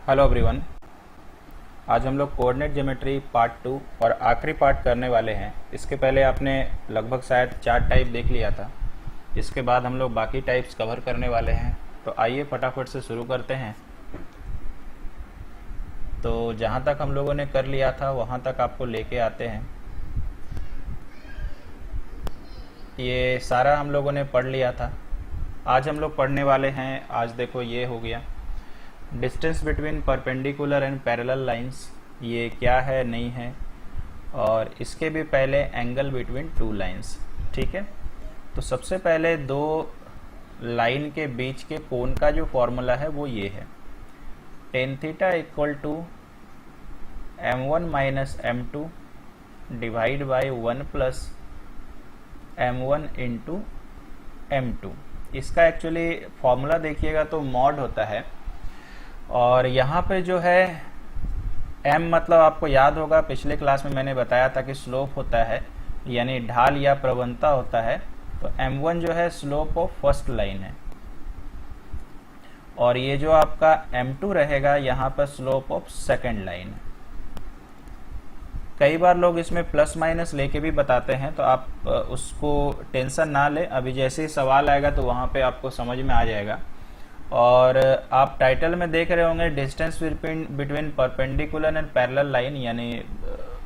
Hello everyone. आज हम लोग कोऑर्डिनेट ज्योमेट्री पार्ट 2 और आखिरी पार्ट करने वाले हैं। इसके पहले आपने लगभग शायद 4 टाइप देख लिया था। इसके बाद हम लोग बाकी टाइप्स कवर करने वाले हैं। तो आइए फटाफट से शुरू करते हैं। तो जहाँ तक हम लोगों ने कर लिया था वहाँ तक आपको लेके आते हैं। ये सारा हम लोगों ने पढ़ लिया था। आज हम लोग पढ़ने वाले हैं, आज देखो ये हो गया distance between perpendicular and parallel lines. ये क्या है नहीं है, और इसके भी पहले एंगल बिटवीन टू लाइंस। ठीक है, तो सबसे पहले दो लाइन के बीच के कोण का जो फॉर्मूला है वो ये है, tan theta equal to m1 minus m2 divide by 1 plus m1 into m2। इसका एक्चुअली फॉर्मूला देखिएगा तो मॉड होता है, और यहाँ पे जो है m मतलब आपको याद होगा पिछले क्लास में मैंने बताया था कि स्लोप होता है, यानी ढाल या प्रवणता होता है। तो m1 जो है स्लोप ऑफ फर्स्ट लाइन है, और ये जो आपका m2 रहेगा यहाँ पर स्लोप ऑफ सेकंड लाइन है। कई बार लोग इसमें प्लस माइनस लेके भी बताते हैं, तो आप उसको टेंशन ना ले, अभी जैसे ही सवाल आएगा तो वहाँ पे आपको समझ में आ जाएगा। और आप टाइटल में देख रहे होंगे distance between perpendicular and parallel line, यानी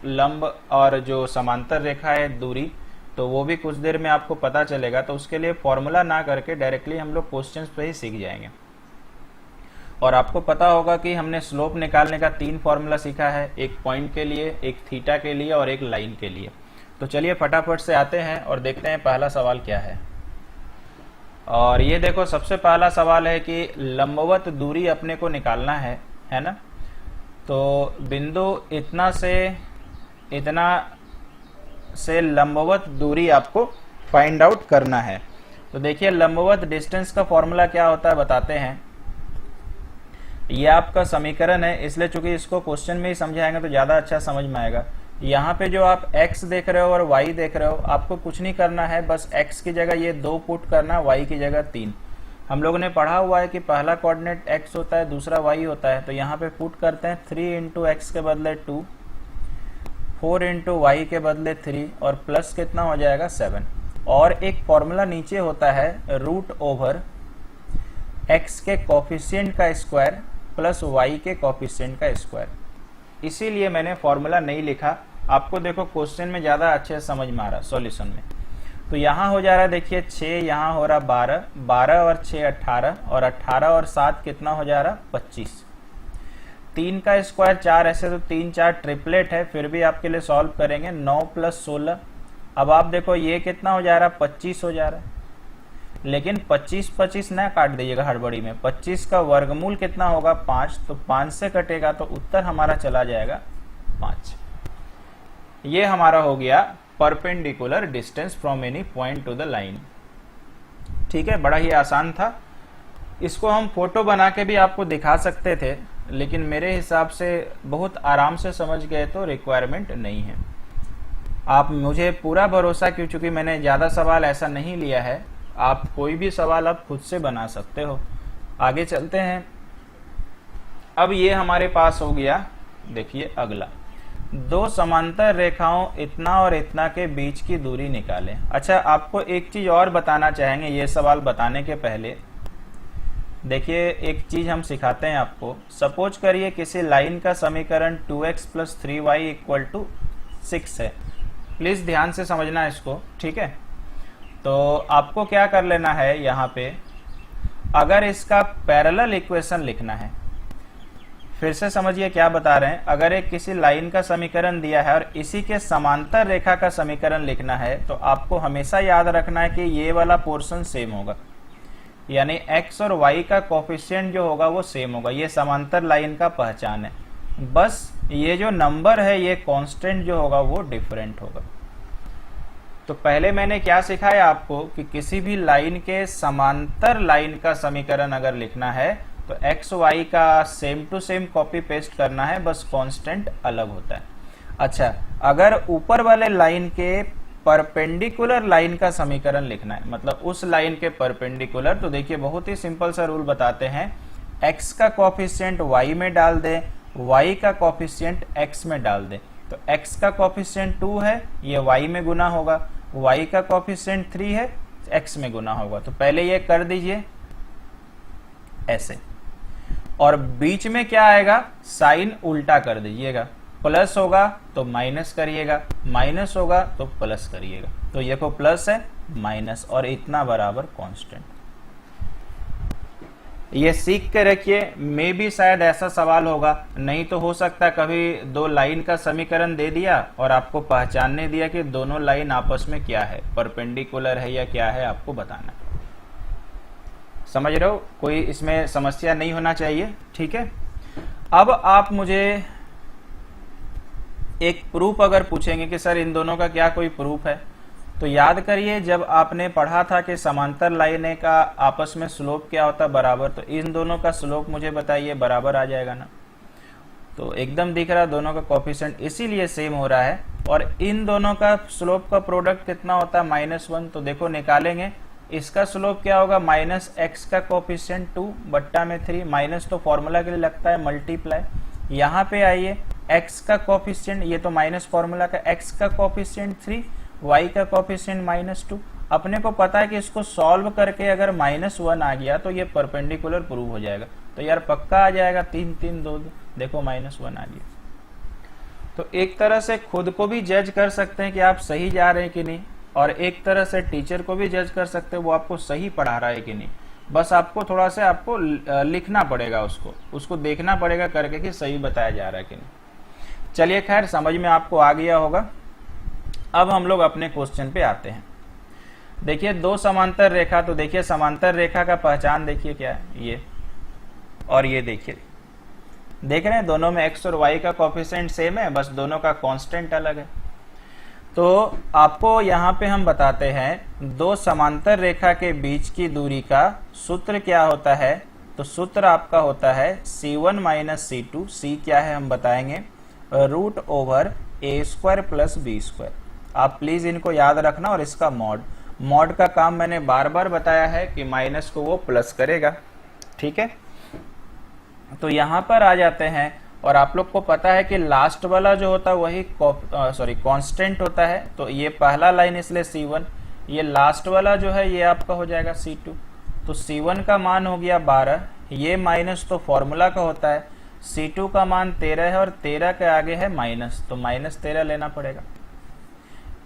लंब और जो समांतर रेखा है दूरी, तो वो भी कुछ देर में आपको पता चलेगा। तो उसके लिए फॉर्मूला ना करके डायरेक्टली हम लोग क्वेश्चंस पे ही सीख जाएंगे। और आपको पता होगा कि हमने स्लोप निकालने का 3 फॉर्मूला सीखा है, एक पॉइंट के लिए, एक थीटा के लिए और एक लाइन के लिए। तो चलिए फटाफट से आते हैं और देखते हैं पहला सवाल क्या है। और ये देखो सबसे पहला सवाल है कि लंबवत दूरी अपने को निकालना है ना। तो बिंदु इतना से लंबवत दूरी आपको फाइंड आउट करना है। तो देखिए लंबवत डिस्टेंस का फॉर्मूला क्या होता है बताते हैं। ये आपका समीकरण है, इसलिए चूंकि इसको क्वेश्चन में ही समझाएंगे तो ज्यादा अच्छा समझ में आएगा। यहाँ पे जो आप x देख रहे हो और y देख रहे हो, आपको कुछ नहीं करना है, बस x की जगह ये 2 पुट करना, y की जगह 3। हम लोगों ने पढ़ा हुआ है कि पहला कोऑर्डिनेट x होता है, दूसरा y होता है। तो यहाँ पे पुट करते हैं 3 इंटू एक्स के बदले 2, 4 इंटू वाई के बदले 3, और प्लस कितना हो जाएगा 7। और एक फॉर्मूला नीचे होता है रूट ओवर x के कोफिशिएंट का स्क्वायर प्लस y के कोफिशिएंट का स्क्वायर। इसीलिए मैंने फॉर्मूला नहीं लिखा, आपको देखो क्वेश्चन में ज्यादा अच्छे से समझ में आ रहा सॉल्यूशन में। तो यहाँ हो जा रहा है देखिए 6, यहाँ हो रहा 12, 12 और 6 18, और 18 और 7 कितना हो जा रहा 25। 3 का स्क्वायर 4, ऐसे तो 3 4 ट्रिपलेट है, फिर भी आपके लिए सॉल्व करेंगे। 9 प्लस 16, अब आप देखो ये कितना हो जा रहा 25 हो जा रहा है। लेकिन 25 25 ना काट दीजिएगा हड़बड़ी में, 25 का वर्गमूल कितना होगा 5, तो 5 से कटेगा तो उत्तर हमारा चला जाएगा 5। ये हमारा हो गया perpendicular distance from any point two the line. ठीक है, बड़ा ही आसान था। इसको हम फोटो बना के भी आपको दिखा सकते थे, लेकिन मेरे हिसाब से बहुत आराम से समझ गए तो रिक्वायरमेंट नहीं है। आप मुझे पूरा भरोसा, क्यों चूंकि मैंने ज्यादा सवाल ऐसा नहीं लिया है, आप कोई भी सवाल आप खुद से बना सकते हो। आगे चलते हैं। अब ये हमारे पास हो गया, देखिए अगला, दो समांतर रेखाओं इतना और इतना के बीच की दूरी निकालें। अच्छा, आपको एक चीज और बताना चाहेंगे ये सवाल बताने के पहले। देखिए एक चीज हम सिखाते हैं आपको। सपोज करिए किसी लाइन का समीकरण 2x plus 3y equal to 6 है। प्लीज ध्यान से समझना इसको, ठीक है। तो आपको क्या कर लेना है, यहाँ पे अगर इसका पैरेलल इक्वेशन लिखना है, फिर से समझिए क्या बता रहे हैं। अगर एक किसी लाइन का समीकरण दिया है और इसी के समांतर रेखा का समीकरण लिखना है, तो आपको हमेशा याद रखना है कि ये वाला पोर्शन सेम होगा, यानी x और y का कोफिशिएंट जो होगा वो सेम होगा। ये समांतर लाइन का पहचान है। बस ये जो नंबर है, ये कांस्टेंट जो होगा वो डिफरेंट होगा। तो पहले मैंने क्या सिखाया आपको कि किसी भी लाइन के समांतर लाइन का समीकरण अगर लिखना है तो एक्स वाई का same to same copy paste करना है, बस कांस्टेंट अलग होता है। अच्छा, अगर ऊपर वाले लाइन के परपेंडिकुलर लाइन का समीकरण लिखना है, मतलब उस लाइन के परपेंडिकुलर, तो देखिए बहुत ही सिंपल सा रूल बताते हैं x का कोफिशिएंट y में डाल दें, y का कोफिशिएंट x में डाल दें। तो x का कोफिशिएंट 2 है, ये y में गुना होगा, y का कोफिशिएंट 3 है, x में गुना होगा। तो पहले ये कर दीजिए ऐसे, और बीच में क्या आएगा, साइन उल्टा कर दीजिएगा, प्लस होगा तो माइनस करिएगा, माइनस होगा तो प्लस करिएगा। तो ये को प्लस है, माइनस, और इतना बराबर कांस्टेंट। ये सीख के रखिए, मे भी शायद ऐसा सवाल होगा, नहीं तो हो सकता है कभी दो लाइन का समीकरण दे दिया और आपको पहचानने दिया कि दोनों लाइन आपस में क्या है, परपेंडिकुलर है या क्या है, आपको बताना। समझ रहे हो, कोई इसमें समस्या नहीं होना चाहिए, ठीक है। अब आप मुझे एक प्रूफ अगर पूछेंगे कि सर इन दोनों का क्या कोई प्रूफ है, तो याद करिए जब आपने पढ़ा था कि समांतर लाइनें का आपस में स्लोप क्या होता है, बराबर, तो इन दोनों का स्लोप मुझे बताइए, बराबर आ जाएगा ना। तो एकदम दिख रहा है दोनों का कोफिशिएंट इसीलिए सेम हो रहा है। और इन दोनों का स्लोप का प्रोडक्ट कितना होता है, -1। तो देखो निकालेंगे, इसका स्लोप क्या होगा, -x का कोफिशिएंट 2 बट्टा में 3, माइनस तो फॉर्मूला के लिए लगता है मल्टीप्लाई। यहाँ पे आइए, x का कोफिशिएंट, ये तो माइनस फॉर्मूला का, x का कोफिशिएंट 3, y का कोफिशिएंट -2। अपने को पता है कि इसको सॉल्व करके अगर -1 आ गया तो ये परपेंडिकुलर प्रूव हो जाएगा। तो यार पक्का आ जाएगा, 3 3 2 2, देखो -1 आ गया। तो एक तरह से खुद को भी जज कर सकते हैं कि आप सही जा रहे हैं कि नहीं, और एक तरह से टीचर को भी जज कर सकते हैं वो आपको सही पढ़ा रहा है कि नहीं। बस आपको थोड़ा सा आपको लिखना पड़ेगा, उसको देखना पड़ेगा करके कि सही बताया जा रहा है कि नहीं। चलिए खैर, समझ में आपको आ गया होगा। अब हम लोग अपने क्वेश्चन पे आते हैं। देखिए दो समांतर रेखा, तो देखिए समांतर रेखा का पहचान देखिए क्या है, ये और ये देखिए, देख रहे हैं दोनों में x और y का कोफिशिएंट सेम है, बस दोनों का कांस्टेंट अलग है। तो आपको यहाँ पे हम बताते हैं दो समांतर रेखा के बीच की दूरी का सूत्र क्या होता है। तो सूत्र आपका होता है c1 माइनस c2, c क्या है हम बताएंगे, √a² प्लस b²। आप प्लीज इनको याद रखना, और इसका मॉड का काम मैंने बार बार बताया है कि माइनस को वो प्लस करेगा, ठीक है। तो यहाँ पर आ जाते हैं, और आप लोग को पता है कि लास्ट वाला जो होता है वही कांस्टेंट होता है। तो ये पहला लाइन इसलिए c1, ये लास्ट वाला जो है ये आपका हो जाएगा c2। तो c1 का मान हो गया 12, ये माइनस तो फॉर्मूला का होता है, c2 का मान 13 है और 13 के आगे है माइनस, तो -13 लेना पड़ेगा।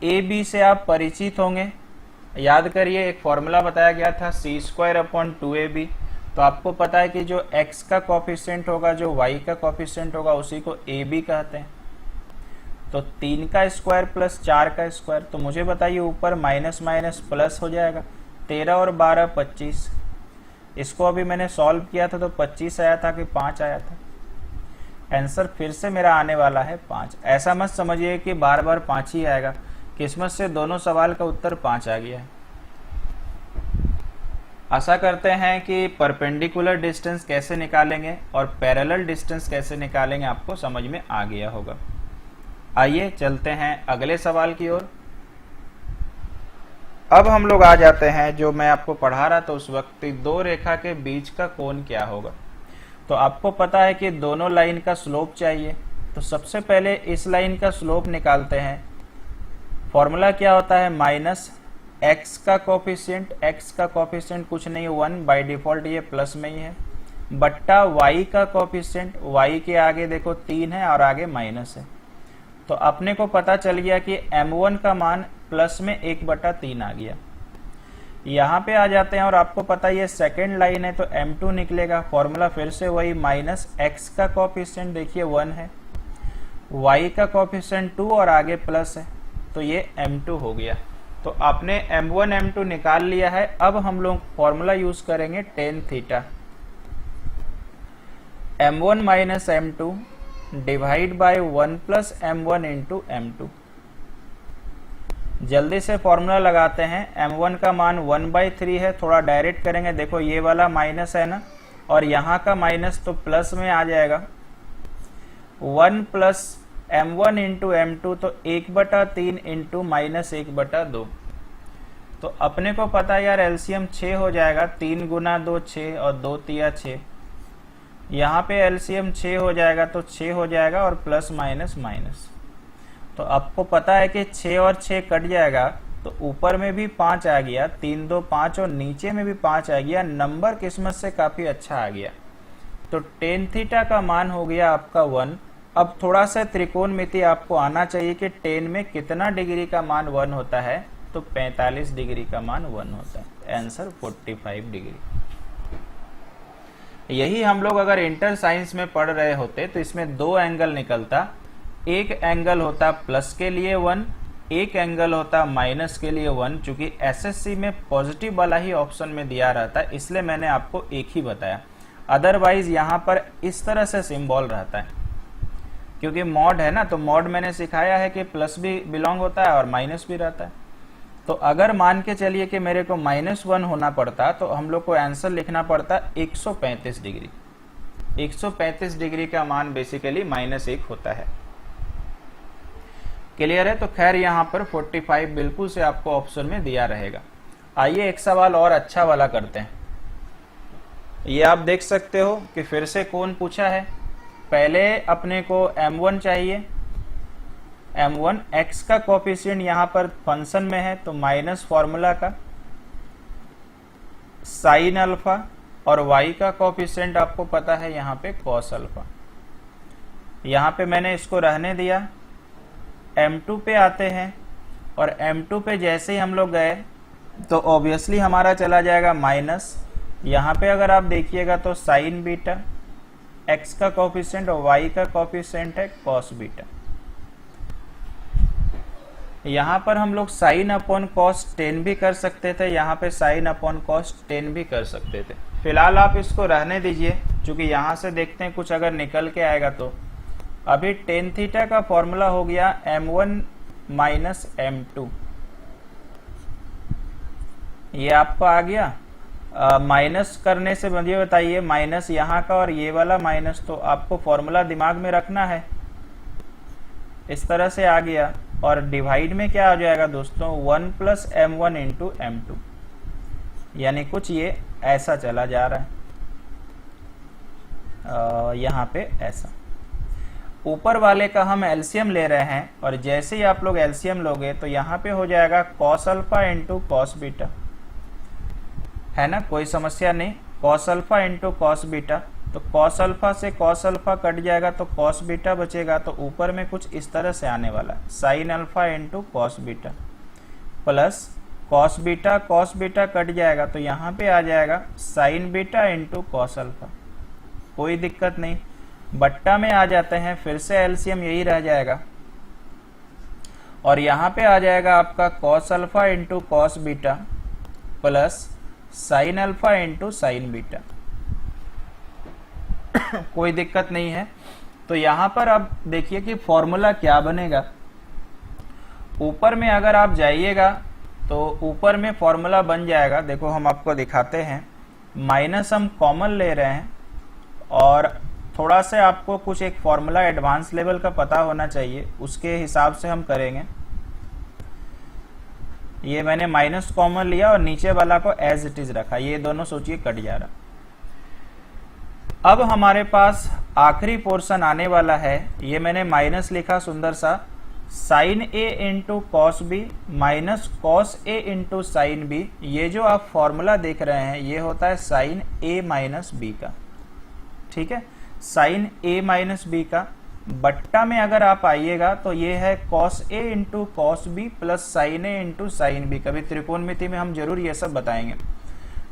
ए बी से आप परिचित होंगे, याद करिए एक फॉर्मूला बताया गया था c²/2ab। तो आपको पता है कि जो x का कोफिशिएंट होगा, जो y का कोफिशिएंट होगा, उसी को ab कहते हैं। तो 3 का स्क्वायर प्लस 4 का स्क्वायर, तो मुझे बताइए ऊपर माइनस माइनस प्लस हो जाएगा, 13 और 12 25। इसको अभी मैंने सॉल्व किया था तो 25 आया था कि 5 आया था। आंसर फिर से मेरा आने वाला है 5। ऐसा मत समझिए कि बार बार 5 ही आएगा, किस्मत से दोनों सवाल का उत्तर 5 आ गया है। आशा करते हैं कि परपेंडिकुलर डिस्टेंस कैसे निकालेंगे और पैरेलल डिस्टेंस कैसे निकालेंगे आपको समझ में आ गया होगा। आइए चलते हैं अगले सवाल की ओर। अब हम लोग आ जाते हैं, जो मैं आपको पढ़ा रहा था उस वक्त, दो रेखा के बीच का कोण क्या होगा। तो आपको पता है कि दोनों लाइन का स्लोप चाहिए। तो सबसे पहले इस लाइन का स्लोप निकालते हैं। फॉर्मूला क्या होता है, माइनस x का कोफिशिएंट, x का कोफिशिएंट कुछ नहीं 1, बाय डिफॉल्ट ये प्लस में ही है, बट्टा y का कोफिशिएंट, y के आगे देखो 3 है और आगे माइनस है। तो अपने को पता चल गया कि m1 का मान प्लस में 1/3 आ गया। यहाँ पे आ जाते हैं, और आपको पता है ये सेकेंड लाइन है तो m2 निकलेगा। फॉर्मूला फिर से वही, माइनस x का कोफिशिएंट देखिए 1 है, y का कोफिशिएंट 2 और आगे प्लस है, तो ये m2 हो गया। तो आपने m1 m2 निकाल लिया है। अब हम लोग फॉर्मूला यूज करेंगे tan theta, m1 minus m2 divide by 1 plus m1 into m2। जल्दी से फॉर्मूला लगाते हैं। m1 का मान 1/3 है, थोड़ा डायरेक्ट करेंगे, देखो ये वाला माइनस है ना, और यहाँ का माइनस तो प्लस में आ जाएगा। 1 प्लस m1 इंटू m2, तो 1/3 इंटू -1/2। तो अपने को पता है यार एलसीएम 6 हो जाएगा, 3 गुना 2 6 और 2 तिया 6, यहाँ पे एलसीएम 6 हो जाएगा तो 6 हो जाएगा और प्लस माइनस माइनस। तो आपको पता है कि 6 और 6 कट जाएगा तो ऊपर में भी 5 आ गया, 3 2 5 और नीचे में भी 5 आ गया। नंबर किस्मत से काफी अच्छा आ गया। तो टेन थीटा का मान हो गया आपका 1। अब थोड़ा सा त्रिकोणमिति आपको आना चाहिए कि टेन में कितना डिग्री का मान 1 होता है। तो 45 डिग्री का मान 1 होता है। Answer 45 degree. यही हम लोग अगर इंटर साइंस में पढ़ रहे होते तो इसमें 2 एंगल निकलता। एक एंगल होता प्लस के लिए 1, एक एंगल होता माइनस के लिए 1। चूंकि एसएससी में पॉजिटिव वाला ही ऑप्शन में दिया रहता है इसलिए मैंने आपको एक ही बताया। अदरवाइज यहाँ पर इस तरह से सिंबल रहता है, क्योंकि मॉड है ना, तो मॉड मैंने सिखाया है कि प्लस भी बिलोंग होता है और माइनस भी रहता है। तो अगर मान के चलिए कि मेरे को -1 होना पड़ता तो हम लोग को आंसर लिखना पड़ता 135 डिग्री। 135 डिग्री का मान बेसिकली -1 होता है। क्लियर है? तो खैर यहाँ पर 45 बिल्कुल से आपको ऑप्शन में दिया रहेगा। आइए एक सवाल और अच्छा वाला करते हैं। ये आप देख सकते हो कि फिर से कौन पूछा है। पहले अपने को m1 चाहिए। m1 x का कोफिशिएंट यहाँ पर फंक्शन में है तो माइनस फॉर्मूला का साइन अल्फा, और y का कोफिशिएंट आपको पता है यहाँ पे कॉस अल्फा। यहाँ पे मैंने इसको रहने दिया। m2 पे आते हैं और m2 पे जैसे ही हम लोग गए तो ऑब्वियसली हमारा चला जाएगा माइनस। यहाँ पे अगर आप देखिएगा तो साइन बीटा, x का कोफिशिएंट और y का कोफिशिएंट है कॉस बीटा। यहाँ पर हम लोग साइन अपॉन कॉस 10 भी कर सकते थे, यहाँ पे साइन अपॉन कॉस 10 भी कर सकते थे। फिलहाल आप इसको रहने दीजिए, क्योंकि यहाँ से देखते हैं कुछ अगर निकल के आएगा तो। अभी टेन थीटा का फॉर्मूला हो गया m1 माइनस m2। ये आपको आ गया। माइनस करने से मुझे बताइए, माइनस यहाँ का और ये वाला माइनस, तो आपको फॉर्मूला दिमाग में रखना है। इस तरह से आ गया और डिवाइड में क्या आ जाएगा दोस्तों, 1 प्लस m1 इंटू m2, यानी कुछ ये ऐसा चला जा रहा है। यहाँ पे ऐसा ऊपर वाले का हम एलसीएम ले रहे हैं और जैसे ही आप लोग एलसीएम लोगे तो यहाँ पे हो जाएगा cos alpha into cos beta, है ना, कोई समस्या नहीं। Cos alpha into cos beta, तो कॉस अल्फा से कॉस अल्फा कट जाएगा तो कॉस बीटा बचेगा। तो ऊपर में कुछ इस तरह से आने वाला है, sine alpha into cos beta plus cos beta cut जाएगा तो यहाँ पे आ जाएगा sign beta into cos alpha. कोई दिक्कत नहीं, बट्टा में आ जाते हैं, फिर से एलसीएम यही रह जाएगा और यहाँ पे आ जाएगा आपका cos alpha into cos beta plus sine alpha into sine beta. कोई दिक्कत नहीं है। तो यहाँ पर अब देखिए कि फॉर्मूला क्या बनेगा। ऊपर में अगर आप जाइएगा तो ऊपर में फॉर्मूला बन जाएगा। देखो हम आपको दिखाते हैं, माइनस हम कॉमन ले रहे हैं और थोड़ा से आपको कुछ एक फॉर्मूला एडवांस लेवल का पता होना चाहिए, उसके हिसाब से हम करेंगे। ये मैंने माइनस कॉमन लिया और नीचे वाला को एज इट इज रखा, ये दोनों सोचिए कट जा रहा। अब हमारे पास आखिरी पोर्शन आने वाला है। ये मैंने माइनस लिखा सुंदर सा, sine A into cos B minus cos A into sine B. ये जो आप फॉर्मूला देख रहे हैं ये होता है साइन ए माइनस बी का, ठीक है, साइन ए माइनस बी का। बट्टा में अगर आप आइएगा तो ये है cos A into cos B plus sine A into sine B. कभी त्रिकोणमिति में हम जरूर ये सब बताएंगे।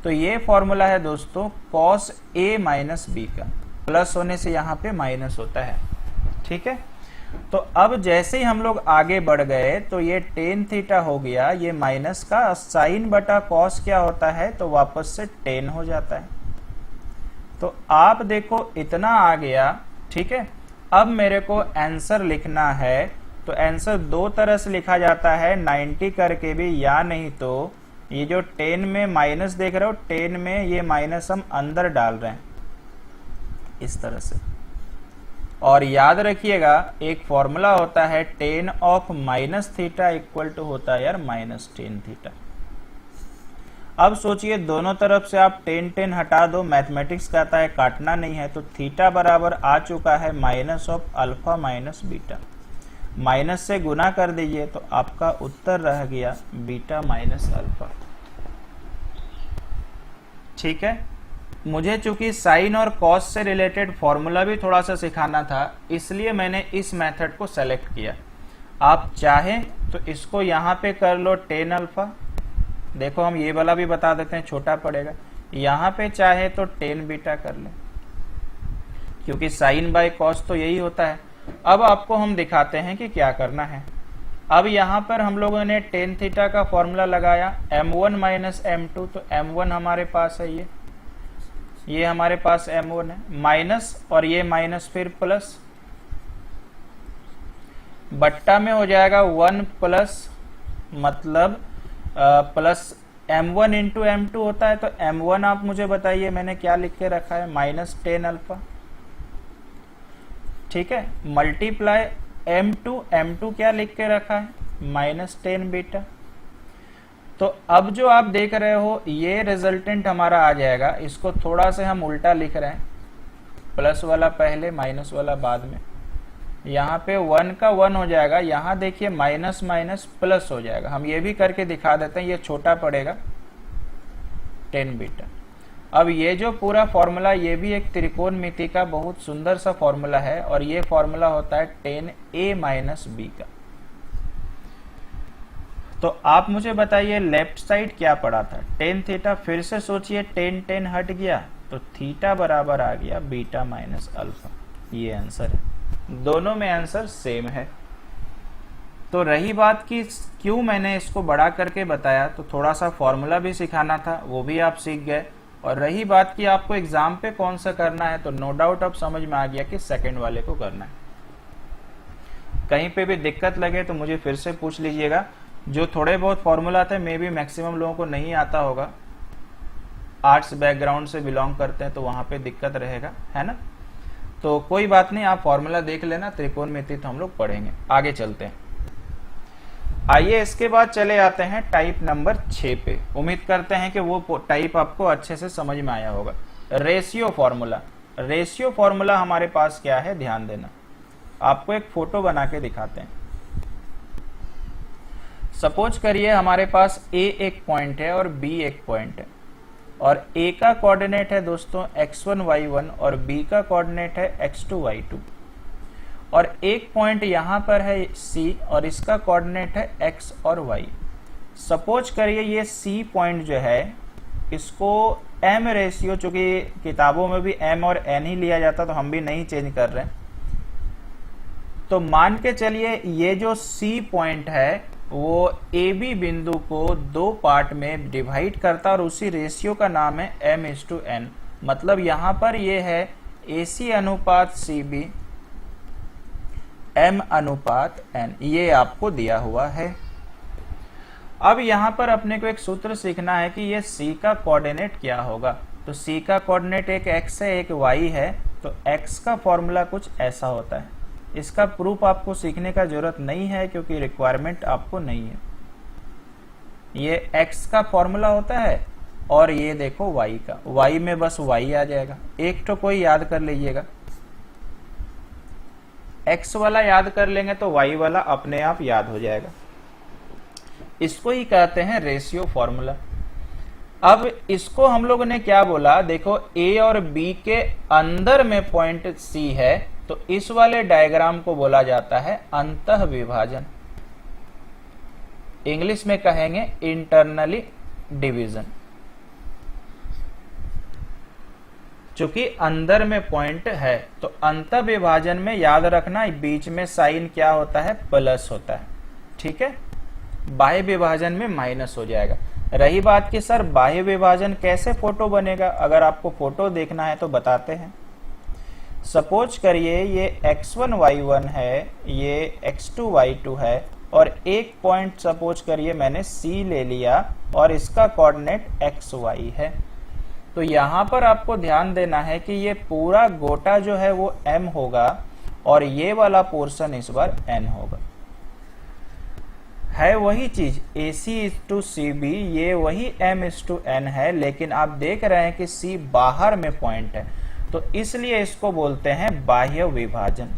तो ये फॉर्मूला है दोस्तों कॉस ए माइनस बी का, प्लस होने से यहाँ पे माइनस होता है, ठीक है। तो अब जैसे ही हम लोग आगे बढ़ गए तो ये टेन थीटा हो गया, ये माइनस का साइन बटा कॉस क्या होता है तो वापस से टेन हो जाता है। तो आप देखो इतना आ गया, ठीक है। अब मेरे को आंसर लिखना है तो आंसर दो तरह से लिखा जाता है, 90 करके भी, या नहीं तो ये जो 10 में माइनस देख रहे हो, 10 में ये माइनस हम अंदर डाल रहे हैं इस तरह से। और याद रखिएगा एक फॉर्मूला होता है tan of minus theta equal to होता है यार माइनस टेन थीटा। अब सोचिए दोनों तरफ से आप टेन हटा दो, मैथमेटिक्स कहता है काटना नहीं है, तो थीटा बराबर आ चुका है minus of alpha minus beta. Minus से गुना कर दीजिए तो आपका उत्तर रह गया बीटा माइनस अल्फा। ठीक है, मुझे चूंकि साइन और कॉस से रिलेटेड फॉर्मूला भी थोड़ा सा सिखाना था, इसलिए मैंने इस मेथड को सेलेक्ट किया। आप चाहें तो इसको यहाँ पे कर लो टेन अल्फा, देखो हम ये वाला भी बता देते हैं, छोटा पड़ेगा। यहाँ पे चाहे तो टेन बीटा कर ले, क्योंकि साइन बाय कॉस तो यही होता है। अब आपको हम दिखाते हैं कि क्या करना है। अब यहाँ पर हम लोगों ने टेन थीटा का फॉर्मूला लगाया, m1 माइनस m2, तो m1 हमारे पास है, ये हमारे पास m1 है, माइनस और ये माइनस फिर प्लस, बट्टा में हो जाएगा 1 प्लस, मतलब प्लस m1 इंटू m2 होता है। तो m1 आप मुझे बताइए मैंने क्या लिख के रखा है, माइनस 10 अल्फा। ठीक है, मल्टीप्लाई m2 क्या लिख के रखा है, माइनस 10 बीटा। तो अब जो आप देख रहे हो ये रिजल्टेंट हमारा आ जाएगा, इसको थोड़ा से हम उल्टा लिख रहे हैं, प्लस वाला पहले माइनस वाला बाद में। यहाँ पे 1 का 1 हो जाएगा, यहाँ देखिए माइनस माइनस प्लस हो जाएगा। हम ये भी करके दिखा देते हैं, ये छोटा पड़ेगा 10 बीटा। अब ये जो पूरा फॉर्मूला, ये भी एक त्रिकोणमिति का बहुत सुंदर सा फॉर्मूला है, और ये फॉर्मूला होता है 10a माइनस b का। तो आप मुझे बताइए लेफ्ट साइड क्या पड़ा था, टेन थीटा। फिर से सोचिए, टेन हट गया तो थीटा बराबर आ गया बीटा माइनस अल्फा। ये आंसर है, दोनों में आंसर सेम है। तो रही बात कि क्यों मैंने इसको बड़ा करके बताया, तो थोड़ा सा फॉर्मूला भी सिखाना था, वो भी आप सीख गए। और रही बात कि आपको एग्जाम पे कौन सा करना है, तो नो डाउट अब समझ में आ गया कि सेकंड वाले को करना है। कहीं पे भी दिक्कत लगे तो मुझे फिर से पूछ लीजिएगा। जो थोड़े बहुत फॉर्मूला थे, मे भी मैक्सिमम लोगों को नहीं आता होगा, आर्ट्स बैकग्राउंड से बिलोंग करते हैं तो वहां पे दिक्कत रहेगा, है ना। तो कोई बात नहीं, आप फॉर्मूला देख लेना, त्रिकोणमिति तो हम लोग पढ़ेंगे। आगे चलते हैं, आइए इसके बाद चले आते हैं टाइप नंबर 6 पे। उम्मीद करते हैं कि वो टाइप आपको अच्छे से समझ में आया होगा। Ratio formula. रेशियो फॉर्मूला हमारे पास क्या है, ध्यान देना। आपको एक फोटो बना के दिखाते हैं। सपोज करिए हमारे पास A एक पॉइंट है और B एक पॉइंट है, और A का कोऑर्डिनेट है दोस्तों x1 y1 और B का कोऑर्डिनेट है x2 y2, और एक पॉइंट यहां पर है C और इसका कोऑर्डिनेट है x और y। सपोज करिए ये C पॉइंट जो है, इसको m रेशियो, चूंकि किताबों में भी m और n ही लिया जाता तो हम भी नहीं चेंज कर रहे हैं, तो मान के चलिए ये जो C पॉइंट है वो AB बिंदु को दो पार्ट में डिवाइड करता है, और उसी रेशियो का नाम है m/n। मतलब यहां पर ये है AC अनुपात CB m अनुपात n, ये आपको दिया हुआ है। अब यहां पर अपने को एक सूत्र सीखना है कि ये C का कोऑर्डिनेट क्या होगा। तो C का कोऑर्डिनेट एक x है एक y है, तो x का फॉर्मूला कुछ ऐसा होता है। इसका प्रूफ आपको सीखने का जरूरत नहीं है, क्योंकि रिक्वायरमेंट आपको नहीं है। ये x का फॉर्मूला होता है, और ये देखो y का, y में बस y आ जाएगा। एक तो कोई याद कर लीजिएगा, x वाला याद कर लेंगे तो y वाला अपने आप याद हो जाएगा। इसको ही कहते हैं रेशियो फॉर्मूला। अब इसको हम लोगों ने क्या बोला, देखो A और B के अंदर में पॉइंट C है, तो इस वाले डायग्राम को बोला जाता है अंतः विभाजन। इंग्लिश में कहेंगे इंटरनली डिवीजन। चूंकि अंदर में पॉइंट है, तो अंतः विभाजन में याद रखना बीच में साइन क्या होता है, प्लस होता है। ठीक है, बाह्य विभाजन में माइनस हो जाएगा। रही बात कि सर बाह्य विभाजन कैसे फोटो बनेगा, अगर आपको फोटो देखना है तो बताते हैं। सपोज करिए ये x1 y1 है, ये x2 y2 है, और एक पॉइंट सपोज करिए मैंने C ले लिया और इसका कोऑर्डिनेट xy है। तो यहां पर आपको ध्यान देना है कि ये पूरा गोटा जो है वो m होगा, और ये वाला पोर्शन इस बार n होगा। है वही चीज, AC/CB ये वही M/N है, लेकिन आप देख रहे हैं कि C बाहर में पॉइंट है, तो इसलिए इसको बोलते हैं बाह्य विभाजन।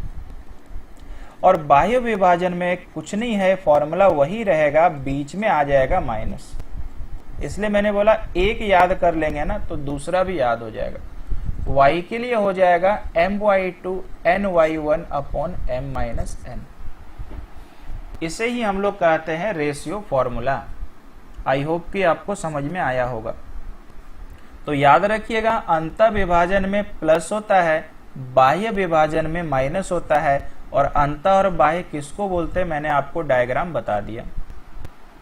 और बाह्य विभाजन में कुछ नहीं है, फॉर्मूला वही रहेगा, बीच में आ जाएगा माइनस। इसलिए मैंने बोला एक याद कर लेंगे ना तो दूसरा भी याद हो जाएगा। y के लिए हो जाएगा my2 ny1 अपॉन m-n। इसे ही हम लोग कहते हैं रेशियो फॉर्मूला। आई होप कि आपको समझ में आया होगा। तो याद रखिएगा, अंतः विभाजन में प्लस होता है, बाह्य विभाजन में माइनस होता है, और अंतः और बाह्य किसको बोलते हैं मैंने आपको डायग्राम बता दिया।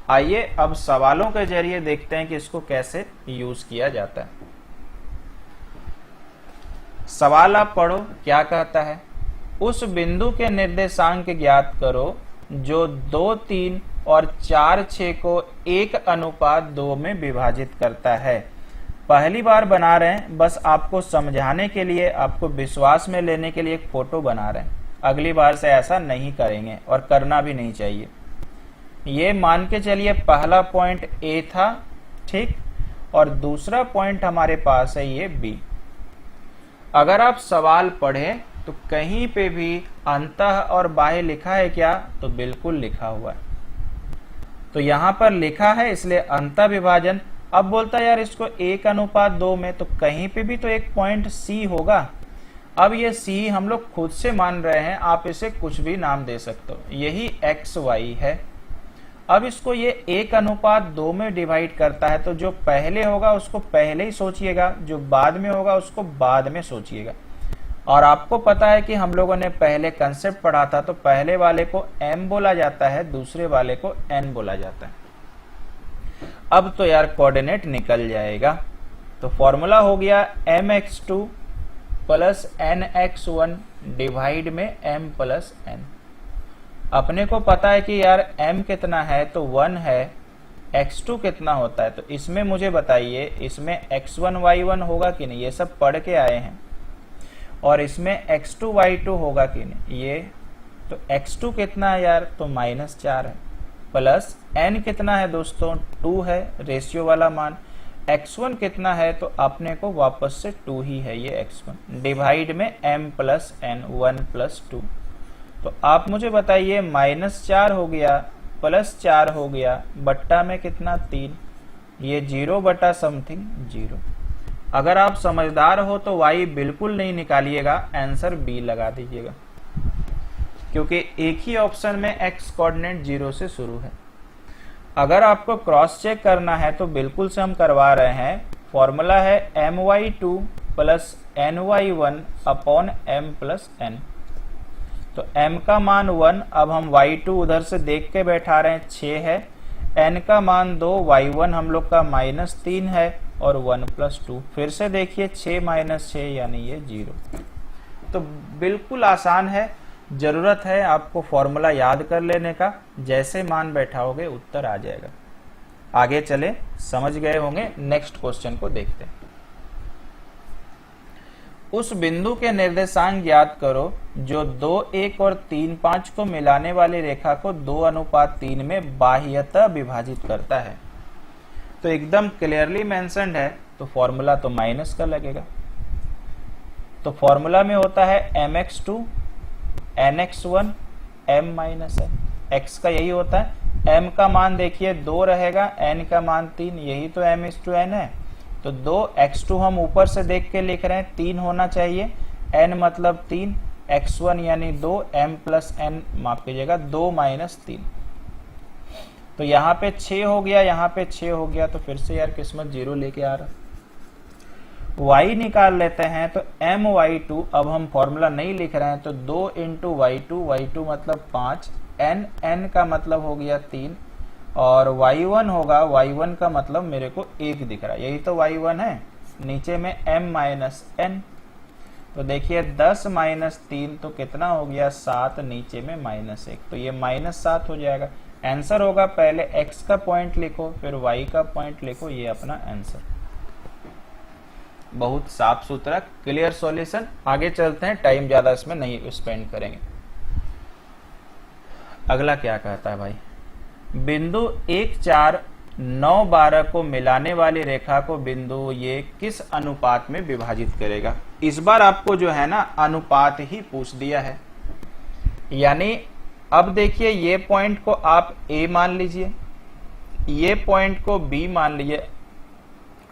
आइए अब सवालों के जरिए देखते हैं कि इसको कैसे यूज किया जाता है। सवाल आप पढ़ो, क्या कहता है। उस बिंदु के निर्देशांक ज्ञात करो जो 2, 3 और 4, 6 को 1:2 में विभाजित करता है। पहली बार बना रहे हैं, बस आपको समझाने के लिए, आपको विश्वास में लेने के लिए एक फोटो बना रहे हैं। अगली बार से ऐसा नहीं करेंगे और करना भी नहीं चाहिए। ये मान के चलिए पहला पॉइंट A था, ठीक, और दूसरा पॉइंट हमारे पास है ये B। अगर आप सवाल पढ़ें तो कहीं पे भी अंतः और बाह्य लिखा है क्या, तो बिल्कुल लिखा हुआ है। तो यहां पर लिखा है, इसलिए अंतः विभाजन। अब बोलता है यार इसको 1:2 में, तो कहीं पे भी तो एक पॉइंट C होगा। अब ये C हम लोग खुद से मान रहे हैं, आप इसे कुछ भी नाम दे सकते हो, यही XY है। अब इसको ये 1:2 में डिवाइड करता है, तो जो पहले होगा उसको पहले ही सोचिएगा, जो बाद में होगा उसको बाद में सोचिएगा। और आपको पता है कि हम लोगों ने पहले कंसेप्ट पढ़ा था, तो पहले वाले को M बोला जाता है, दूसरे वाले को N बोला जाता है। अब तो यार कोऑर्डिनेट निकल जाएगा। तो फॉर्मूला हो गया mx2 प्लस nx1 डिवाइड में m प्लस n। अपने को पता है कि यार m कितना है, तो 1 है, x2 कितना होता है, तो इसमें मुझे बताइए, इसमें x1 y1 होगा कि नहीं, ये सब पढ़ के आए हैं। और इसमें x2 y2 होगा कि नहीं, ये तो x2 कितना है यार, तो -4 है, प्लस n कितना है दोस्तों, 2 है, रेशियो वाला मान। x1 कितना है, तो अपने को वापस से 2 ही है, ये x1 डिवाइड में m प्लस n, 1 प्लस 2। तो आप मुझे बताइए, -4 हो गया, +4 हो गया, बट्टा में कितना 3, ये 0 बटा समथिंग 0। अगर आप समझदार हो तो y बिल्कुल नहीं निकालिएगा, आंसर B लगा दीजिएगा, क्योंकि एक ही ऑप्शन में x कोऑर्डिनेट 0 से शुरू है। अगर आपको क्रॉस चेक करना है तो बिल्कुल से हम करवा रहे हैं। फॉर्मूला है my2 plus ny1 upon m plus n। तो m का मान 1, अब हम y2 उधर से देख के बैठा रहे हैं, 6 है, n का मान 2, y1 हम लोग का -3 है, और 1 प्लस 2। फिर से देखिए 6 - 6 यानी ये 0। तो बिल्कुल आसान है, जरूरत है आपको फॉर्मूला याद कर लेने का, जैसे मान बैठाओगे उत्तर आ जाएगा। आगे चले, समझ गए होंगे। नेक्स्ट क्वेश्चन को देखते हैं। उस बिंदु के निर्देशांक ज्ञात करो जो 2, 1 और 3, 5 को मिलाने वाली रेखा को 2:3 में बाह्यतः विभाजित करता है। तो एकदम क्लियरली मेंशन्ड है, तो फॉर्मूला तो माइनस का लगेगा। तो फॉर्मूला में होता है mx2 nx1 m-n। x का यही होता है। m का मान देखिए 2 रहेगा, n का मान 3, यही तो m/n है। तो 2x2 हम ऊपर से देख के लिख रहे हैं, 3 होना चाहिए, n मतलब 3, x1 यानी 2, m प्लस n माफ कीजिएगा 2 - 3। तो यहाँ पे 6 हो गया, यहाँ पे 6 हो गया, तो फिर से यार किस्मत 0 लेके आ रहा। y निकाल लेते हैं, तो my2, अब हम फॉर्मूला नहीं लिख रहे हैं, तो 2 × y2 मतलब 5, n का मतलब हो गया 3, और y1 होगा, y1 का मतलब मेरे को 1 दिख रहा है, यही तो y1 है, नीचे में m - n। तो देखिए 10 - 3 तो कितना हो गया 7, नीचे में -1, तो ये -7 हो जाएगा। आंसर होगा, पहले x का पॉइंट लिखो, फिर y का पॉइंट लिखो, ये अपना आंसर। बहुत साफ सुथरा क्लियर सॉल्यूशन। आगे चलते हैं, टाइम ज्यादा इसमें नहीं स्पेंड करेंगे। अगला क्या कहता है भाई, बिंदु 1 4 9 12 को मिलाने वाली रेखा को बिंदु ये किस अनुपात में विभाजित करेगा। इस बार आपको जो है ना अनुपात ही पूछ दिया है, यानी अब देखिए ये पॉइंट को आप A मान लीजिए, ये पॉइंट को B मान लीजिए।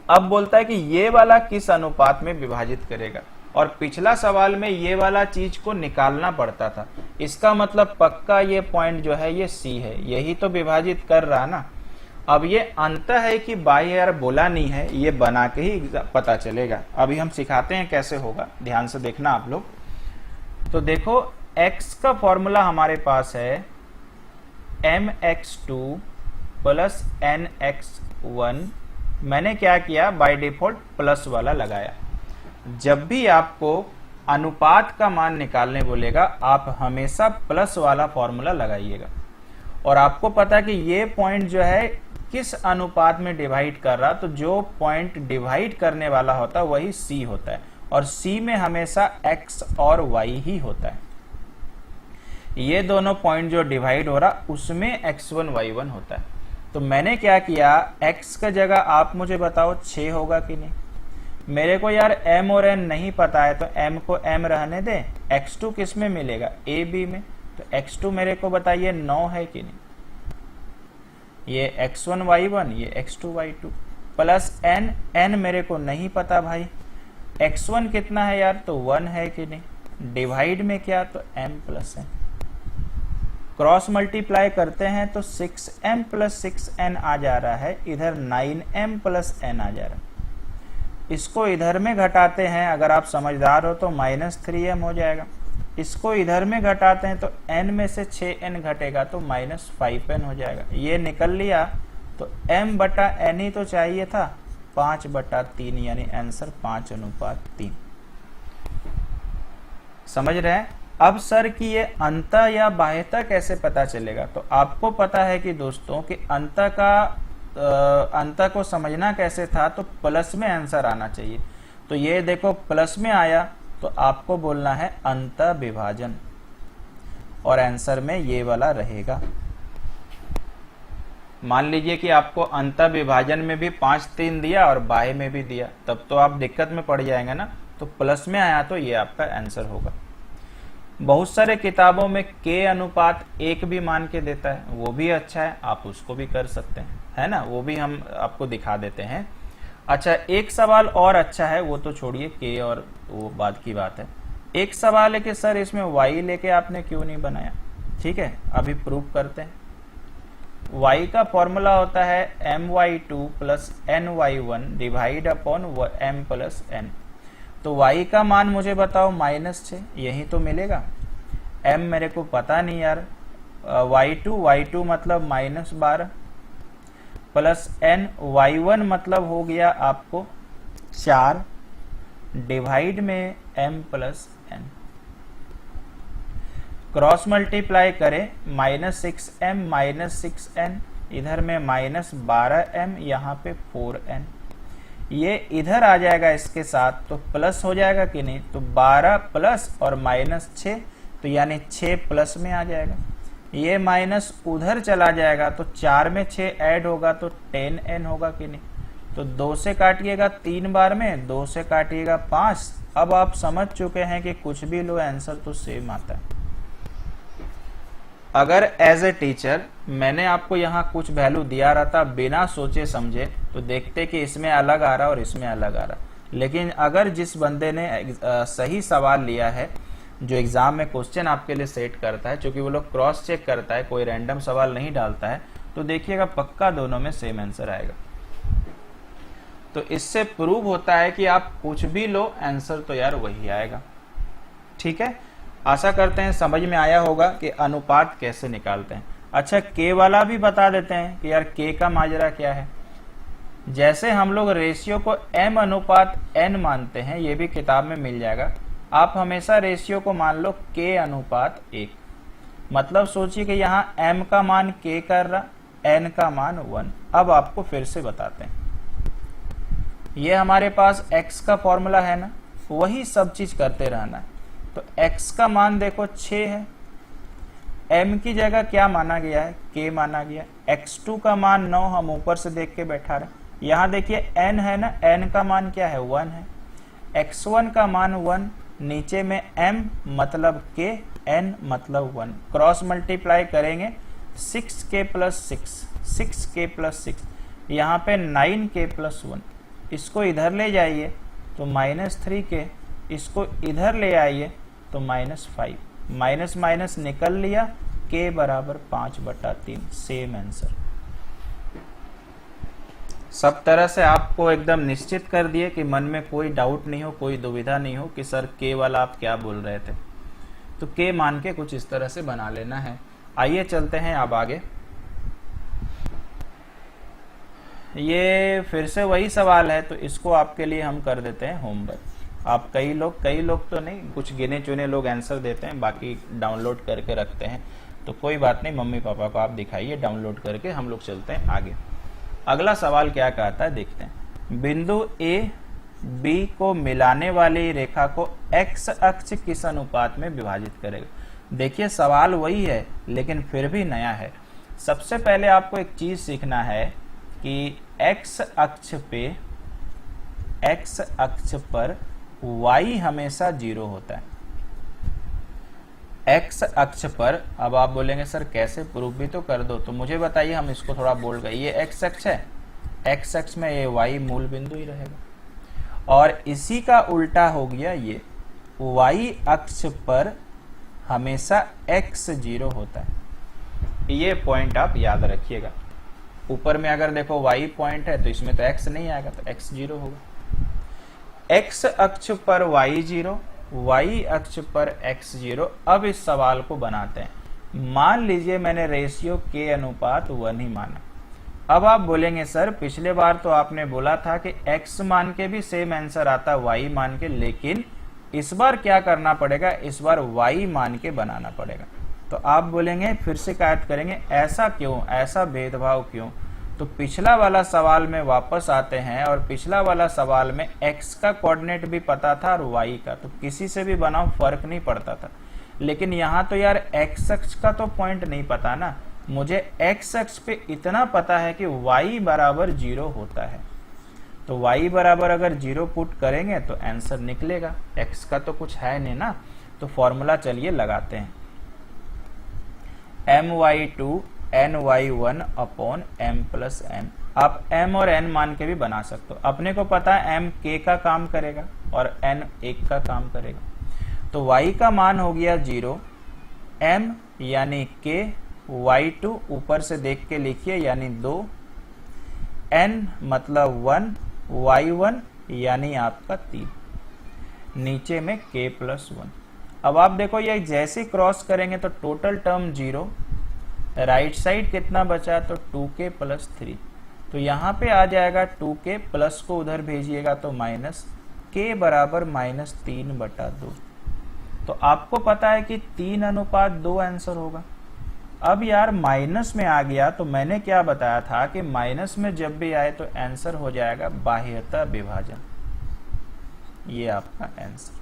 अब बोलता है कि ये वाला किस अनुपात में विभाजित करेगा, और पिछला सवाल में ये वाला चीज को निकालना पड़ता था। इसका मतलब पक्का ये पॉइंट जो है ये C है, यही तो विभाजित कर रहा ना। अब ये अंत है कि बाई यार बोला नहीं है, ये बना के ही पता चलेगा। अभी हम सिखाते हैं कैसे होगा, ध्यान से देखना आप लोग। तो देखो x का फॉर्मूला हमारे पास है mx2 प्लस nx1। मैंने क्या किया, बाय डिफॉल्ट प्लस वाला लगाया। जब भी आपको अनुपात का मान निकालने बोलेगा आप हमेशा प्लस वाला फॉर्मूला लगाइएगा। और आपको पता है कि ये पॉइंट जो है किस अनुपात में डिवाइड कर रहा, तो जो पॉइंट डिवाइड करने वाला होता है वही C होता है, और C में हमेशा x और y ही होता है। ये दोनों पॉइंट जो डिवाइड हो रहा उसमें x1 y1 होता है। तो मैंने क्या किया, x का जगह आप मुझे बताओ 6 होगा कि नहीं। मेरे को यार m और n नहीं पता है, तो m को m रहने दे। x2 किस में मिलेगा, a b में, तो x2 मेरे को बताइए 9 है कि नहीं। ये x1 y1, ये x2 y2 प्लस n मेरे को नहीं पता भाई। x1 कितना है यार, तो 1 है कि नहीं। डिवाइड में क्या, तो m plus n। Cross multiply करते हैं तो 6m प्लस 6n आ जा रहा है, इधर 9m प्लस n आ जा रहा है। इसको इधर में घटाते हैं, अगर आप समझदार हो तो -3m हो जाएगा। इसको इधर में घटाते हैं तो n में से 6n घटेगा तो -5n हो जाएगा। ये निकल लिया तो m बटा n ही तो चाहिए था, 5/3, यानी आंसर 5:3। समझ रहे हैं। अब सर कि ये अंत या बाह्यता कैसे पता चलेगा, तो आपको पता है कि दोस्तों कि अंत को समझना कैसे था, तो प्लस में आंसर आना चाहिए। तो ये देखो प्लस में आया तो आपको बोलना है अंत विभाजन, और आंसर में ये वाला रहेगा। मान लीजिए कि आपको अंत विभाजन में भी 5-3 दिया और बाह्य में भी दिया, तब तो आप दिक्कत में पड़ जाएंगे ना। तो प्लस में आया तो ये आपका आंसर होगा। बहुत सारे किताबों में k अनुपात 1 भी मान के देता है, वो भी अच्छा है, आप उसको भी कर सकते हैं, है ना। वो भी हम आपको दिखा देते हैं। अच्छा, एक सवाल और अच्छा है, वो तो छोड़िए k और वो बाद की बात है। एक सवाल है कि सर इसमें y लेके आपने क्यों नहीं बनाया। ठीक है, अभी प्रूव करते हैं। y का फॉर्मूला होता है my2 plus ny1 divide upon m plus n। तो y का मान मुझे बताओ -6, यही तो मिलेगा। m मेरे को पता नहीं यार। y2 मतलब -12 प्लस n, y1 मतलब हो गया आपको 4 डिवाइड में m plus n। Cross multiply करें, -6m -6n, इधर में -12m, यहाँ पे 4n। ये इधर आ जाएगा इसके साथ, तो प्लस हो जाएगा कि नहीं। तो 12 प्लस और -6, तो यानी 6 प्लस में आ जाएगा। ये माइनस उधर चला जाएगा तो 4 में 6 ऐड होगा तो 10n होगा कि नहीं। तो 2 से काटिएगा 3 बार में, 2 से काटिएगा 5। अब आप समझ चुके हैं कि कुछ भी लो आंसर तो सेम आता है। अगर एज ए टीचर मैंने आपको यहाँ कुछ वैल्यू दिया रहता बिना सोचे समझे, तो देखते कि इसमें अलग आ रहा और इसमें अलग आ रहा। लेकिन अगर जिस बंदे ने सही सवाल लिया है, जो एग्जाम में क्वेश्चन आपके लिए सेट करता है, क्योंकि वो लोग क्रॉस चेक करता है, कोई रैंडम सवाल नहीं डालता है, तो देखिएगा पक्का दोनों में सेम आंसर आएगा। तो इससे प्रूव होता है कि आप कुछ भी लो आंसर तो यार वही आएगा। ठीक है, आशा करते हैं समझ में आया होगा कि अनुपात कैसे निकालते हैं। अच्छा, के वाला भी बता देते हैं कि यार के का माजरा क्या है। जैसे हम लोग रेशियो को m अनुपात n मानते हैं, ये भी किताब में मिल जाएगा। आप हमेशा रेशियो को मान लो k अनुपात 1। मतलब सोचिए कि यहाँ m का मान k कर रहा, n का मान 1। अब आपको फिर से बताते हैं, ये हमारे पास x का फॉर्मूला है ना, वही सब चीज करते रहना है। तो x का मान देखो 6 है, m की जगह क्या माना गया है, k माना गया। x2 का मान 9 हम ऊपर से देख के बैठा रहे। यहां देखिए n है ना, n का मान क्या है, 1 है। x1 का मान 1, नीचे में m मतलब k, n मतलब 1। क्रॉस मल्टीप्लाई करेंगे 6k प्लस 6k प्लस 6, यहाँ पे 9k प्लस 1। इसको इधर ले जाइए तो -3k, इसको इधर ले आइए तो -5, माइनस माइनस निकल लिया, k बराबर 5/3, सेम आंसर। सब तरह से आपको एकदम निश्चित कर दिए कि मन में कोई डाउट नहीं हो, कोई दुविधा नहीं हो कि सर k वाला आप क्या बोल रहे थे। तो k मान के कुछ इस तरह से बना लेना है। आइए चलते हैं अब आगे। ये फिर से वही सवाल है, तो इसको आपके लिए हम कर देते हैं होमवर्क। आप कई लोग तो नहीं, कुछ गिने चुने लोग आंसर देते हैं, बाकी डाउनलोड करके रखते हैं। तो कोई बात नहीं, मम्मी पापा को आप दिखाइए डाउनलोड करके, हम लोग चलते हैं आगे। अगला सवाल क्या कहता है देखते हैं। बिंदु ए बी को मिलाने वाली रेखा को x अक्ष किस अनुपात में विभाजित करेगा। देखिए सवाल वही है लेकिन फिर भी नया है। सबसे पहले आपको एक चीज सीखना है कि x अक्ष पर y हमेशा 0 होता है। x अक्ष पर, अब आप बोलेंगे सर कैसे, प्रूफ भी तो कर दो। तो मुझे बताइए, हम इसको थोड़ा बोल गए, ये x अक्ष है, x अक्ष में ये y मूल बिंदु ही रहेगा। और इसी का उल्टा हो गया, ये y अक्ष पर हमेशा x 0 होता है। ये पॉइंट आप याद रखिएगा। ऊपर में अगर देखो y पॉइंट है तो इसमें तो x नहीं आएगा, तो x 0 होगा। x अक्ष पर y 0, y अक्ष पर x 0। अब इस सवाल को बनाते हैं। मान लीजिए मैंने रेशियो k अनुपात 1 ही माना। अब आप बोलेंगे सर पिछले बार तो आपने बोला था कि x मान के भी सेम आंसर आता y मान के, लेकिन इस बार क्या करना पड़ेगा, इस बार y मान के बनाना पड़ेगा। तो आप बोलेंगे फिर शिकायत करेंगे ऐसा क्यों, ऐसा भेदभाव क्यों। तो पिछला वाला सवाल में वापस आते हैं, और पिछला वाला सवाल में x का कोऑर्डिनेट भी पता था और y का, तो किसी से भी बनाओ फर्क नहीं पड़ता था। लेकिन यहाँ तो यार x अक्ष का तो पॉइंट नहीं पता ना, मुझे x अक्ष पे इतना पता है कि y बराबर 0 होता है। तो y बराबर अगर 0 पुट करेंगे तो आंसर निकलेगा। x का तो कुछ है नहीं ना, तो फॉर्मूला चलिए लगाते हैं। my2 ny1 upon m plus n। आप m और n मान के भी बना सकते हो। अपने को पता है m k का काम करेगा और n 1 का काम करेगा। तो y का मान हो गया 0, m यानी k, y2 ऊपर से देख के लिखिए यानी 2, n मतलब 1, y1 यानी आपका 3, नीचे में k प्लस 1। अब आप देखो ये जैसे क्रॉस करेंगे तो टोटल टर्म 0, राइट साइड कितना बचा, तो 2k प्लस 3। तो यहाँ पे आ जाएगा 2k, प्लस को उधर भेजिएगा तो माइनस, k बराबर -3/2। तो आपको पता है कि 3:2 आंसर होगा। अब यार माइनस में आ गया, तो मैंने क्या बताया था कि माइनस में जब भी आए तो आंसर हो जाएगा बाह्यता विभाजन। ये आपका आंसर।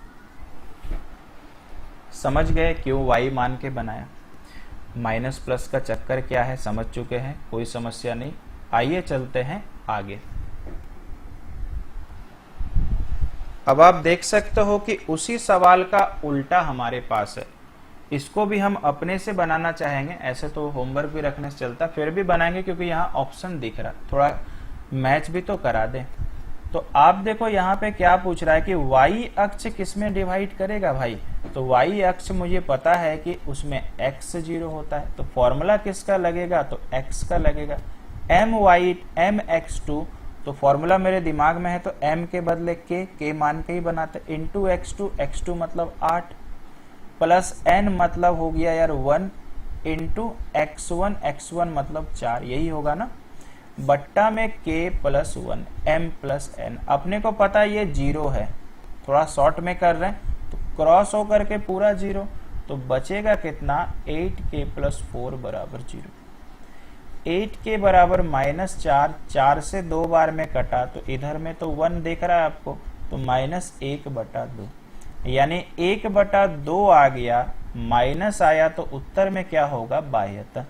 समझ गए क्यों y मान के बनाया। माइनस प्लस का चक्कर क्या है समझ चुके हैं, कोई समस्या नहीं। आइए चलते हैं आगे। अब आप देख सकते हो कि उसी सवाल का उल्टा हमारे पास है। इसको भी हम अपने से बनाना चाहेंगे, ऐसे तो होमवर्क भी रखने से चलता, फिर भी बनाएंगे क्योंकि यहाँ ऑप्शन दिख रहा, थोड़ा मैच भी तो करा दें। तो आप देखो यहाँ पे क्या पूछ रहा है कि y अक्ष किस में डिवाइड करेगा भाई। तो y अक्ष मुझे पता है कि उसमें x 0 होता है, तो फॉर्मूला किसका लगेगा, तो x का लगेगा। mx2, तो फॉर्मूला मेरे दिमाग में है तो m के बदले k मान के ही बनाते, इंटू x2 मतलब 8, प्लस n मतलब हो गया यार 1, इंटू x1 मतलब 4, यही होगा ना, बट्टा में k plus 1 m plus n। अपने को पता है ये 0 है, थोड़ा शॉर्ट में कर रहे हैं तो क्रॉस होकर के पूरा 0, तो बचेगा कितना, 8k प्लस 4 बराबर 0। 8k बराबर -4, 4 से 2 बार में कटा तो इधर में तो 1 देख रहा है आपको, तो -1/2 यानी 1/2 आ गया माइनस आया तो उत्तर में क्या होगा, बाह्यतः।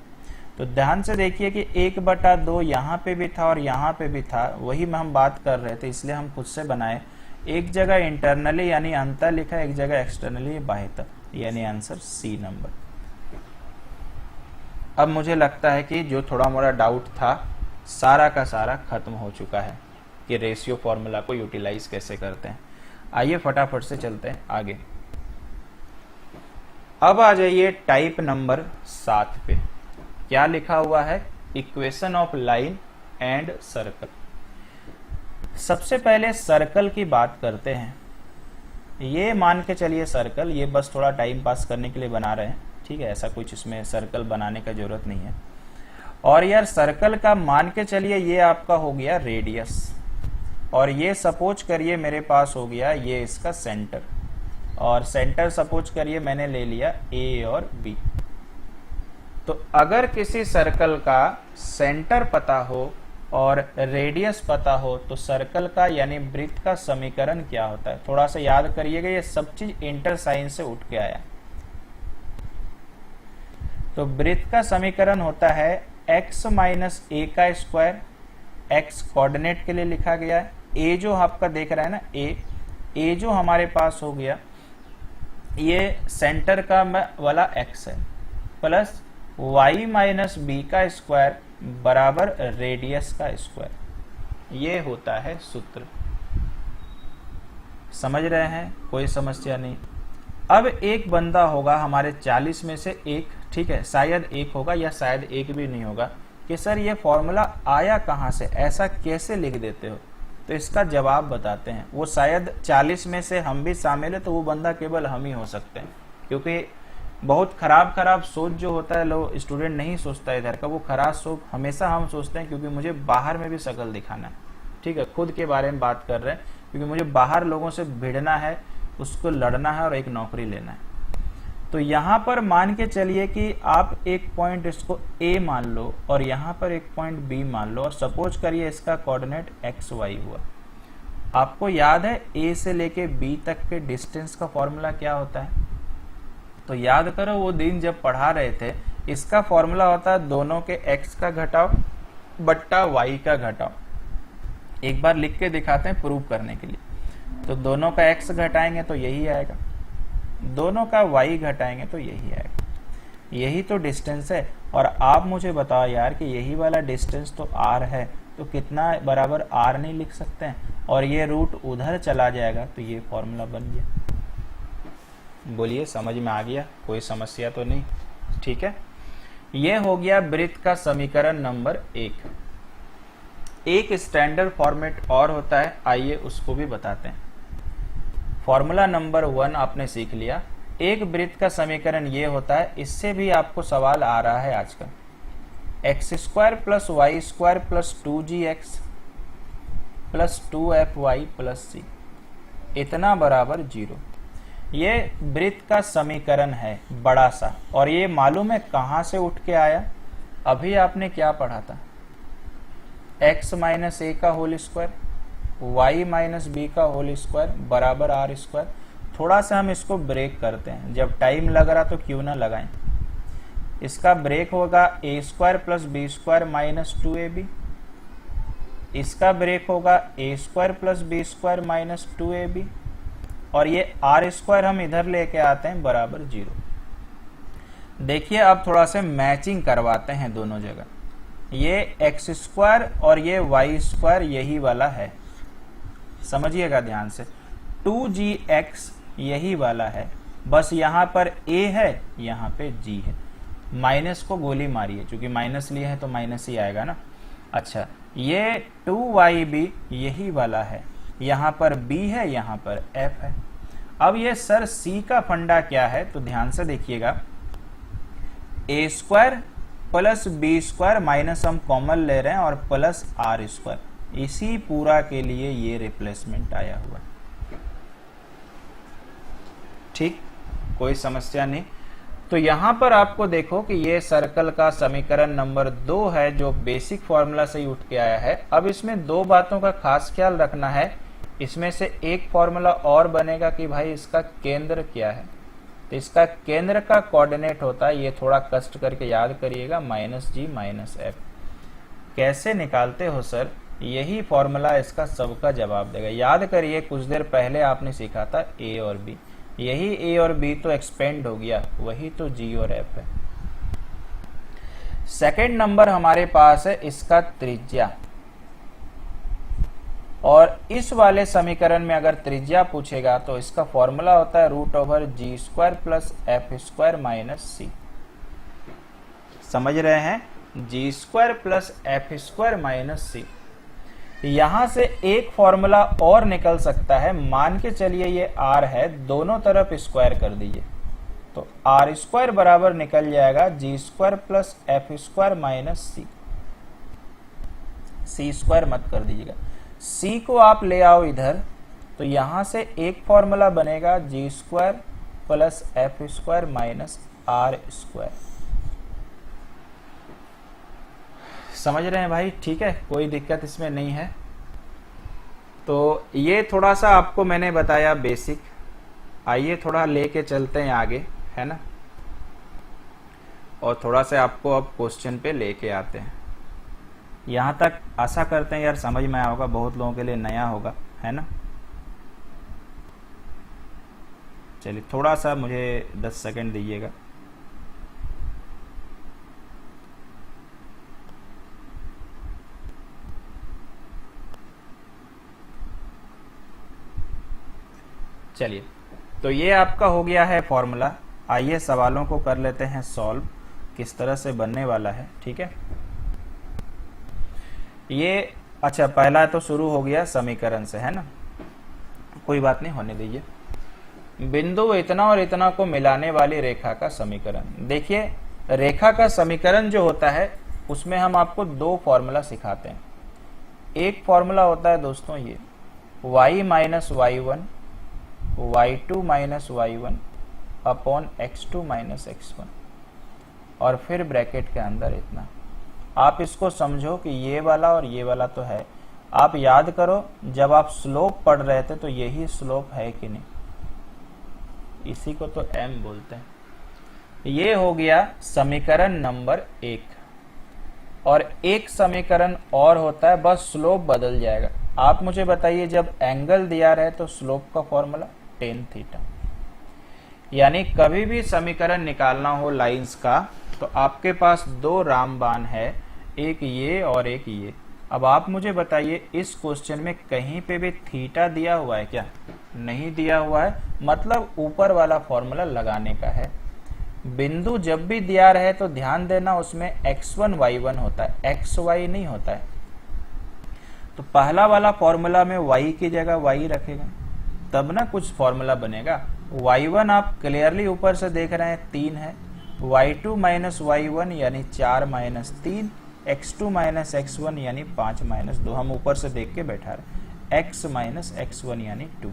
तो ध्यान से देखिए कि 1/2 यहाँ पे भी था और यहाँ पे भी था, वही में हम बात कर रहे थे, इसलिए हम खुद से बनाए। एक जगह इंटरनली यानी अंतर लिखा, एक जगह एक्सटर्नली बाह्यतः, यानी आंसर सी नंबर। अब मुझे लगता है कि जो थोड़ा मोड़ा डाउट था सारा का सारा खत्म हो चुका है कि रेशियो फॉर्मूला को यूटिलाइज कैसे करते हैं। आइए फटाफट से चलते हैं आगे। अब आ जाइए टाइप नंबर 7 पे। क्या लिखा हुआ है, equation of line and circle. सबसे पहले सर्कल की बात करते हैं। ये मान के चलिए सर्कल, ये बस थोड़ा टाइम पास करने के लिए बना रहे हैं, ठीक है, ऐसा कुछ इसमें सर्कल बनाने का जरूरत नहीं है। और यार सर्कल का मान के चलिए ये आपका हो गया रेडियस, और ये सपोज करिए मेरे पास हो गया ये इसका सेंटर, और सेंटर सपोज करिए मैंने ले लिया ए और बी। तो अगर किसी सर्कल का सेंटर पता हो और रेडियस पता हो तो सर्कल का यानी वृत्त का समीकरण क्या होता है, थोड़ा सा याद करिएगा, ये सब चीज इंटर साइन से उठ के आया। तो वृत्त का समीकरण होता है x माइनस ए का स्क्वायर, x कोऑर्डिनेट के लिए लिखा गया है, a जो आपका देख रहा है ना, a जो हमारे पास हो गया ये सेंटर का वाला x है, प्लस y माइनस बी का स्क्वायर बराबर रेडियस का स्क्वायर। ये होता है सूत्र। समझ रहे हैं, कोई समस्या नहीं। अब एक बंदा होगा हमारे 40 में से एक, ठीक है, शायद एक होगा या शायद एक भी नहीं होगा, कि सर ये फॉर्मूला आया कहाँ से, ऐसा कैसे लिख देते हो। तो इसका जवाब बताते हैं। वो शायद 40 में से हम भी शामिल है, तो वो बंदा केवल हम ही हो सकते हैं, क्योंकि बहुत खराब सोच जो होता है, लोग स्टूडेंट नहीं सोचता इधर का, वो खराब सोच हमेशा हम सोचते हैं, क्योंकि मुझे बाहर में भी शक्ल दिखाना है, ठीक है, खुद के बारे में बात कर रहे हैं, क्योंकि मुझे बाहर लोगों से भिड़ना है, उसको लड़ना है और एक नौकरी लेना है। तो यहाँ पर मान के चलिए कि आप एक पॉइंट इसको A मान लो और यहाँ पर एक पॉइंट B मान लो, और सपोज करिए इसका कोऑर्डिनेट XY हुआ। आपको याद है A से लेके B तक के डिस्टेंस का फॉर्मूला क्या होता है, तो याद करो वो दिन जब पढ़ा रहे थे, इसका फॉर्मूला होता है दोनों के x का घटाव बट्टा y का घटाव। एक बार लिख के दिखाते हैं प्रूव करने के लिए। तो दोनों का x घटाएंगे तो यही आएगा, दोनों का y घटाएंगे तो यही आएगा। यही तो डिस्टेंस है। और आप मुझे बताओ यार कि यही वाला डिस्टेंस तो r है, तो कितना बराबर r नहीं लिख सकते हैं, और ये रूट उधर चला जाएगा, तो ये फॉर्मूला बन गया। बोलिए समझ में आ गया, कोई समस्या तो नहीं, ठीक है। ये हो गया वृत्त का समीकरण नंबर 1। एक स्टैंडर्ड फॉर्मेट और होता है, आइए उसको भी बताते हैं। फॉर्मूला नंबर 1 आपने सीख लिया। एक वृत्त का समीकरण ये होता है, इससे भी आपको सवाल आ रहा है आजकल, x square plus y square plus 2gx plus 2fy plus c इतना बराबर 0। ये वृत्त का समीकरण है बड़ा सा, और ये मालूम है कहां से उठ के आया, अभी आपने क्या पढ़ा था, x माइनस ए का whole square y minus b का होल स्क्वायर बराबर आर स्क्वायर। थोड़ा सा हम इसको ब्रेक करते हैं, जब टाइम लग रहा तो क्यों ना लगाएं। इसका ब्रेक होगा A square plus B square minus 2ab, इसका ब्रेक होगा A square plus B square minus 2ab, और ये आर स्क्वायर हम इधर लेके आते हैं बराबर 0। देखिए अब थोड़ा सा मैचिंग करवाते हैं दोनों जगह। ये एक्स स्क्वायर और ये वाई स्क्वायर यही वाला है, समझिएगा ध्यान से। 2gx यही वाला है, बस यहाँ पर a है, यहाँ पे g है। माइनस को गोली मारिए, क्योंकि माइनस लिए है तो माइनस ही आएगा ना। अच्छा, ये 2yb यही वाला है, यहाँ पर b है, यहाँ पर f है। अब ये सर c का फंडा क्या है, तो ध्यान से देखिएगा, a square plus B square minus हम कॉमन ले रहे हैं और प्लस आर स्क्वायर, इसी पूरा के लिए ये रिप्लेसमेंट आया हुआ। ठीक, कोई समस्या नहीं। तो यहां पर आपको देखो कि ये सर्कल का समीकरण नंबर 2 है, जो बेसिक फॉर्मूला से ही उठ के आया है। अब इसमें दो बातों का खास ख्याल रखना है। इसमें से एक फॉर्मूला और बनेगा कि भाई इसका केंद्र क्या है, तो इसका केंद्र का कोऑर्डिनेट होता है, ये थोड़ा कष्ट करके याद करिएगा, -g - f। कैसे निकालते हो सर? यही फॉर्मूला इसका सबका जवाब देगा। याद करिए कुछ देर पहले आपने सीखा था a और b, यही a और b तो एक्सपेंड हो गया, वही तो g और f है। सेकंड नंबर हमारे पास है इसका त्रिज्या, और इस वाले समीकरण में अगर त्रिज्या पूछेगा तो इसका फॉर्मूला होता है √g² + f² - c। समझ रहे हैं? g² + f² - c। यहां से एक फॉर्मूला और निकल सकता है। मान के चलिए ये r है, दोनों तरफ स्क्वायर कर दीजिए तो r² बराबर निकल जाएगा g² + f² - c। c² मत कर दीजिएगा, c को आप ले आओ इधर, तो यहां से एक फॉर्मूला बनेगा g² + f² - r²। समझ रहे हैं भाई? ठीक है, कोई दिक्कत इसमें नहीं है। तो ये थोड़ा सा आपको मैंने बताया बेसिक। आइए थोड़ा लेके चलते हैं आगे, है ना, और थोड़ा सा आपको अब क्वेश्चन पे लेके आते हैं। यहाँ तक आशा करते हैं यार समझ में आया होगा, बहुत लोगों के लिए नया होगा, है ना। चलिए थोड़ा सा मुझे 10 सेकंड दीजिएगा। चलिए, तो ये आपका हो गया है फॉर्मूला। आइए सवालों को कर लेते हैं सॉल्व, किस तरह से बनने वाला है। ठीक है, ये अच्छा पहला तो शुरू हो गया समीकरण से, है ना, कोई बात नहीं, होने दीजिए। बिंदु इतना और इतना को मिलाने वाली रेखा का समीकरण। देखिए रेखा का समीकरण जो होता है उसमें हम आपको दो फॉर्मूला सिखाते हैं। एक फॉर्मूला होता है दोस्तों ये y - y1 y2 - y1 upon x2 - x1, और फिर ब्रैकेट के अंदर इतना। आप इसको समझो कि ये वाला और ये वाला तो है। आप याद करो जब आप स्लोप पढ़ रहे थे तो यही स्लोप है कि नहीं, इसी को तो m बोलते हैं। ये हो गया समीकरण नंबर 1। और एक समीकरण और होता है, बस स्लोप बदल जाएगा। आप मुझे बताइए जब एंगल दिया रहे तो स्लोप का फॉर्मूला tan थीटा। यानी कभी भी समीकरण निकालना हो लाइंस का तो आपके पास दो रामबाण है, एक ये और एक ये। अब आप मुझे बताइए इस क्वेश्चन में कहीं पे भी थीटा दिया हुआ है क्या? नहीं दिया हुआ है, मतलब ऊपर वाला फॉर्मूला लगाने का है। बिंदु जब भी दिया रहे तो ध्यान देना उसमें x1 y1 होता है, xy नहीं होता है। तो पहला वाला फॉर्मूला में y की जगह y रखेगा तब ना कुछ फॉर्मूला बनेगा। y1 आप क्लियरली ऊपर से देख रहे हैं 3 है, y2 - y1 यानी 4 - 3, x2 - x1 यानी 5 - 2। हम ऊपर से देख के बैठा रहे, x - x1 यानी 2।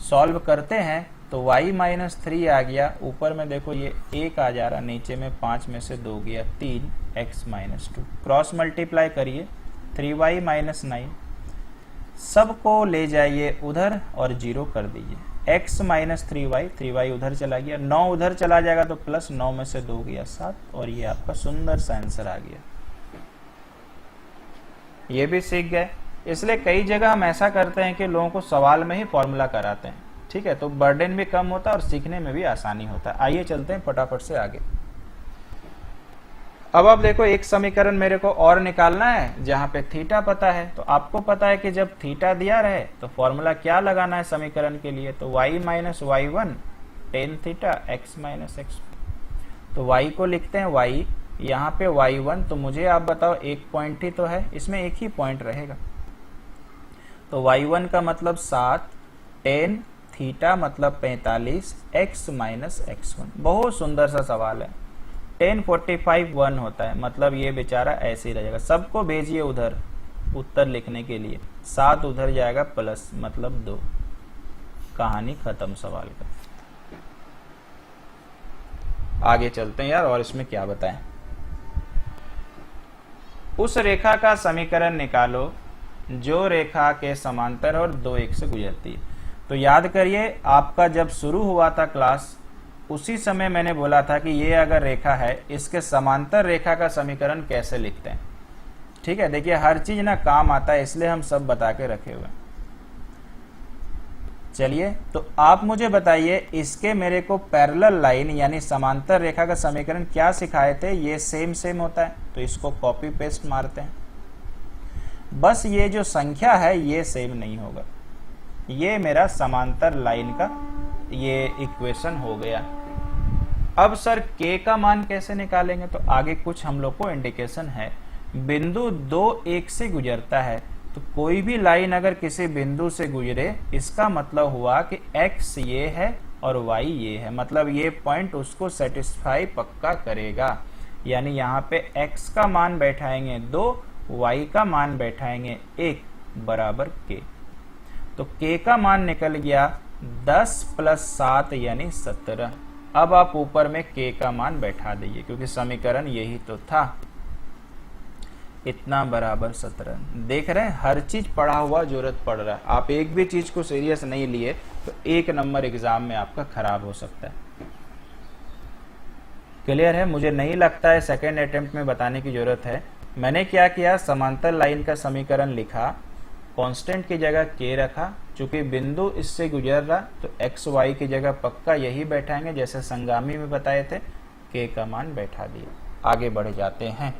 सॉल्व करते हैं तो y - 3 आ गया, ऊपर में देखो ये 1 आ जा रहा, नीचे में 5 में से 2 गया 3, x - 2। क्रॉस मल्टीप्लाई करिए 3y - 9, सबको ले जाइए उधर और 0 कर दीजिए। x - 3y उधर चला गया, 9 उधर चला जाएगा तो प्लस 9 में से 2 गया 7, और ये आपका सुंदर सा आंसर आ गया। ये भी सीख गए। इसलिए कई जगह हम ऐसा करते हैं कि लोगों को सवाल में ही फॉर्मूला कराते हैं, ठीक है, तो बर्डन भी कम होता है और सीखने में भी आसानी होता है। आइए चलते हैं फटाफट से आगे। अब आप देखो एक समीकरण मेरे को और निकालना है जहां पे थीटा पता है। तो आपको पता है कि जब थीटा दिया रहे तो फॉर्मूला क्या लगाना है समीकरण के लिए, तो y - y1 tan theta x - x। तो y को लिखते हैं y, यहाँ पे y1, तो मुझे आप बताओ एक पॉइंट ही तो है, इसमें एक ही पॉइंट रहेगा। तो y1 का मतलब 7, tan थीटा मतलब 45, x - x1। बहुत सुंदर सा सवाल है। tan 45 1 होता है, मतलब ये बेचारा ऐसे ही रहेगा। सबको भेजिए उधर उत्तर लिखने के लिए, 7 उधर जाएगा प्लस मतलब 2। कहानी खत्म सवाल का। आगे चलते हैं यार, और इसमें क्या बताएं। उस रेखा का समीकरण निकालो जो रेखा के समांतर और 2 एक से गुजरती है। तो याद करिए आपका जब शुरू हुआ था क्लास उसी समय मैंने बोला था कि ये अगर रेखा है, इसके समांतर रेखा का समीकरण कैसे लिखते हैं। ठीक है, देखिए हर चीज ना काम आता है, इसलिए हम सब बता के रखे हुए। चलिए, तो आप मुझे बताइए, इसके मेरे को पैरेलल लाइन यानी समांतर रेखा का समीकरण क्या सिखाए थे। ये सेम होता है, तो इसको कॉपी पेस्ट मारते हैं। बस ये जो संख्या है ये सेम नहीं होगा। ये मेरा समांतर लाइन का ये इक्वेशन हो गया। अब सर k का मान कैसे निकालेंगे, तो आगे कुछ हम लोग को इंडिकेशन है। बिंदु 2 1 से गुजरता है, तो कोई भी लाइन अगर किसी बिंदु से गुजरे, इसका मतलब हुआ कि x ये है और y ये है, मतलब ये पॉइंट उसको सेटिस्फाई पक्का करेगा। यानी यहाँ पे x का मान बैठाएंगे 2, y का मान बैठाएंगे 1 बराबर k। तो k का मान निकल गया 10 + 7 यानी 17। अब आप ऊपर में k का मान बैठा दीजिए, क्योंकि समीकरण यही तो था, इतना बराबर 17। देख रहे हैं, हर चीज पढ़ा हुआ जरूरत पड़ रहा है। आप एक भी चीज को सीरियस नहीं लिए तो 1 नंबर एग्जाम में आपका खराब हो सकता है। क्लियर है? मुझे नहीं लगता है सेकेंड अटेम्प्ट में बताने की जरूरत है। मैंने क्या किया, समांतर लाइन का समीकरण लिखा, कांस्टेंट की जगह k रखा, चूंकि बिंदु इससे गुजर रहा तो x y की जगह पक्का यही बैठाएंगे जैसे संगामी में बताए थे, k का मान बैठा दिया। आगे बढ़ जाते हैं।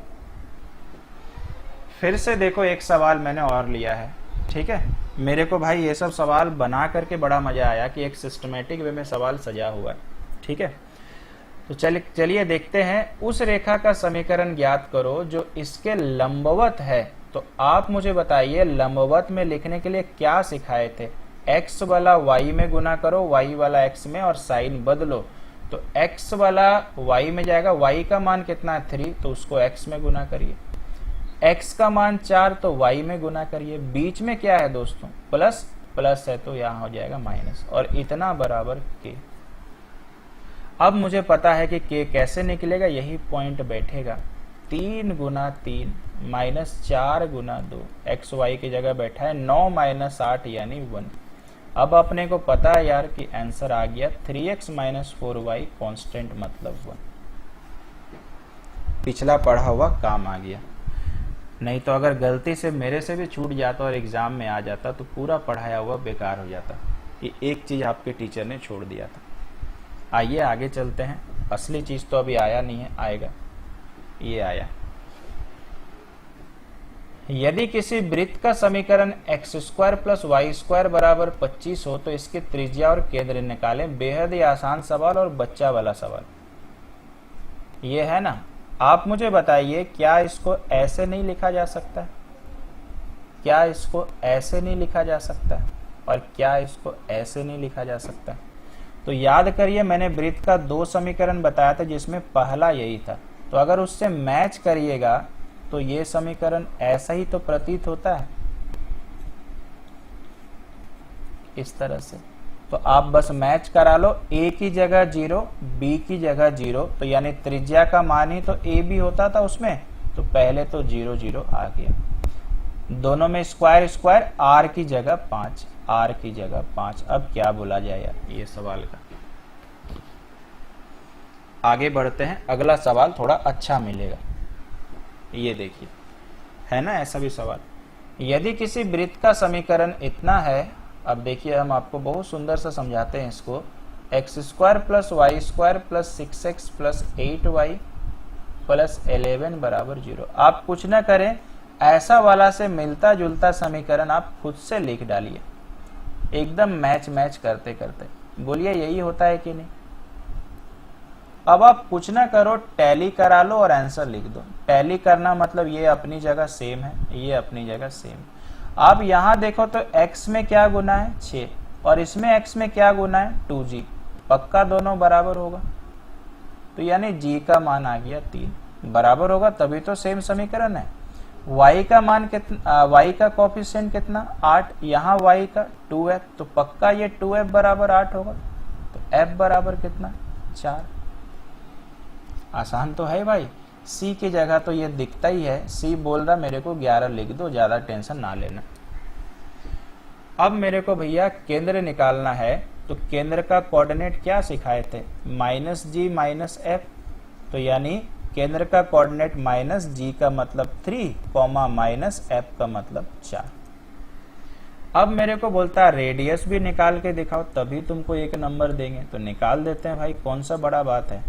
फिर से देखो, एक सवाल मैंने और लिया है। ठीक है, मेरे को भाई ये सब सवाल बना करके बड़ा मजा आया कि एक सिस्टमेटिक वे में सवाल सजा हुआ है। ठीक है, तो चलिए देखते हैं। उस रेखा का समीकरण ज्ञात करो जो इसके लंबवत है। तो आप मुझे बताइए, लंबवत में लिखने के लिए क्या सिखाए थे। x वाला y में गुना करो, y वाला x में, और साइन बदलो। तो x वाला y में जाएगा, y का मान कितना है 3, तो उसको x में गुना करिए। x का मान 4, तो y में गुना करिए। बीच में क्या है दोस्तों, प्लस, प्लस है तो यहाँ हो जाएगा माइनस, और इतना बराबर k। अब मुझे पता है कि k कैसे निकलेगा, यही पॉइंट बैठेगा। 3 × 3 -4 × 2, एक्स वाई की जगह बैठा है 9 - 8 यानी 1। अब अपने को पता है यार कि आंसर आ गया 3x - 4y कांस्टेंट मतलब 1। पिछला पढ़ा हुआ काम आ गया। नहीं तो अगर गलती से मेरे से भी छूट जाता और एग्जाम में आ जाता तो पूरा पढ़ाया हुआ बेकार हो जाता। कि एक चीज आपके टीचर ने छोड़ दिया था। आइए आगे चलते हैं। असली चीज तो अभी आया नहीं है, आएगा। ये आया। यदि किसी वृत्त का समीकरण x² + y² बराबर 25 हो तो इसकी त्रिज्या और केंद्र निकालें। बेहद ही आसान सवाल और बच्चा वाला सवाल ये है ना। आप मुझे बताइए, क्या इसको ऐसे नहीं लिखा जा सकता है? क्या इसको ऐसे नहीं लिखा जा सकता है? और क्या इसको ऐसे नहीं लिखा जा सकता है? तो याद करिए, मैंने वृत्त का 2 समीकरण बताया था जिसमें पहला यही था। तो अगर उससे मैच करिएगा तो ये समीकरण ऐसा ही तो प्रतीत होता है, इस तरह से। तो आप बस मैच करा लो, a की जगह 0, b की जगह 0, तो यानी त्रिज्या का मान ही तो a b होता था उसमें, तो पहले तो 0 0 आ गया। दोनों में स्क्वायर स्क्वायर, r की जगह 5, r की जगह 5। अब क्या बोला जाए यार ये सवाल का। आगे बढ़ते हैं, अगला सवाल थोड़ा अच्छा मिलेगा। ये देखिए, है ना ऐसा भी सवाल। यदि किसी वृत्त का समीकरण इतना है, अब देखिए हम आपको बहुत सुंदर सा समझाते हैं इसको। x² + y² + 6x + 8y + 11 बराबर 0। आप कुछ ना करें, ऐसा वाला से मिलता जुलता समीकरण आप खुद से लिख डालिए, एकदम मैच करते करते। बोलिए यही होता है कि नहीं? अब आप कुछ ना करो, टैली करा लो और आंसर लिख दो। टैली करना मतलब ये अपनी जगह सेम है, ये अपनी जगह सेम। आप यहां देखो तो x में क्या गुना है 6, और इसमें x में क्या गुना है 2g। पक्का दोनों बराबर होगा, तो यानी g का मान आ गया 3। बराबर होगा तभी तो सेम समीकरण है। y का मान कितना, y का कोफिशिएंट कितना 8, यहाँ y का 2f, तो पक्का ये 2f बराबर 8 होगा। तो f बराबर कितना 4। आसान तो है भाई। C की जगह तो ये दिखता ही है, C बोल रहा मेरे को 11 लिख दो, ज्यादा टेंशन ना लेना। अब मेरे को भैया केंद्र निकालना है, तो केंद्र का कोऑर्डिनेट क्या सिखाए थे, -g - f, तो यानी केंद्र का कोऑर्डिनेट -g का मतलब 3, -f का मतलब 4। अब मेरे को बोलता है रेडियस भी निकाल के दिखाओ तभी तुमको 1 नंबर देंगे, तो निकाल देते हैं भाई, कौन सा बड़ा बात है।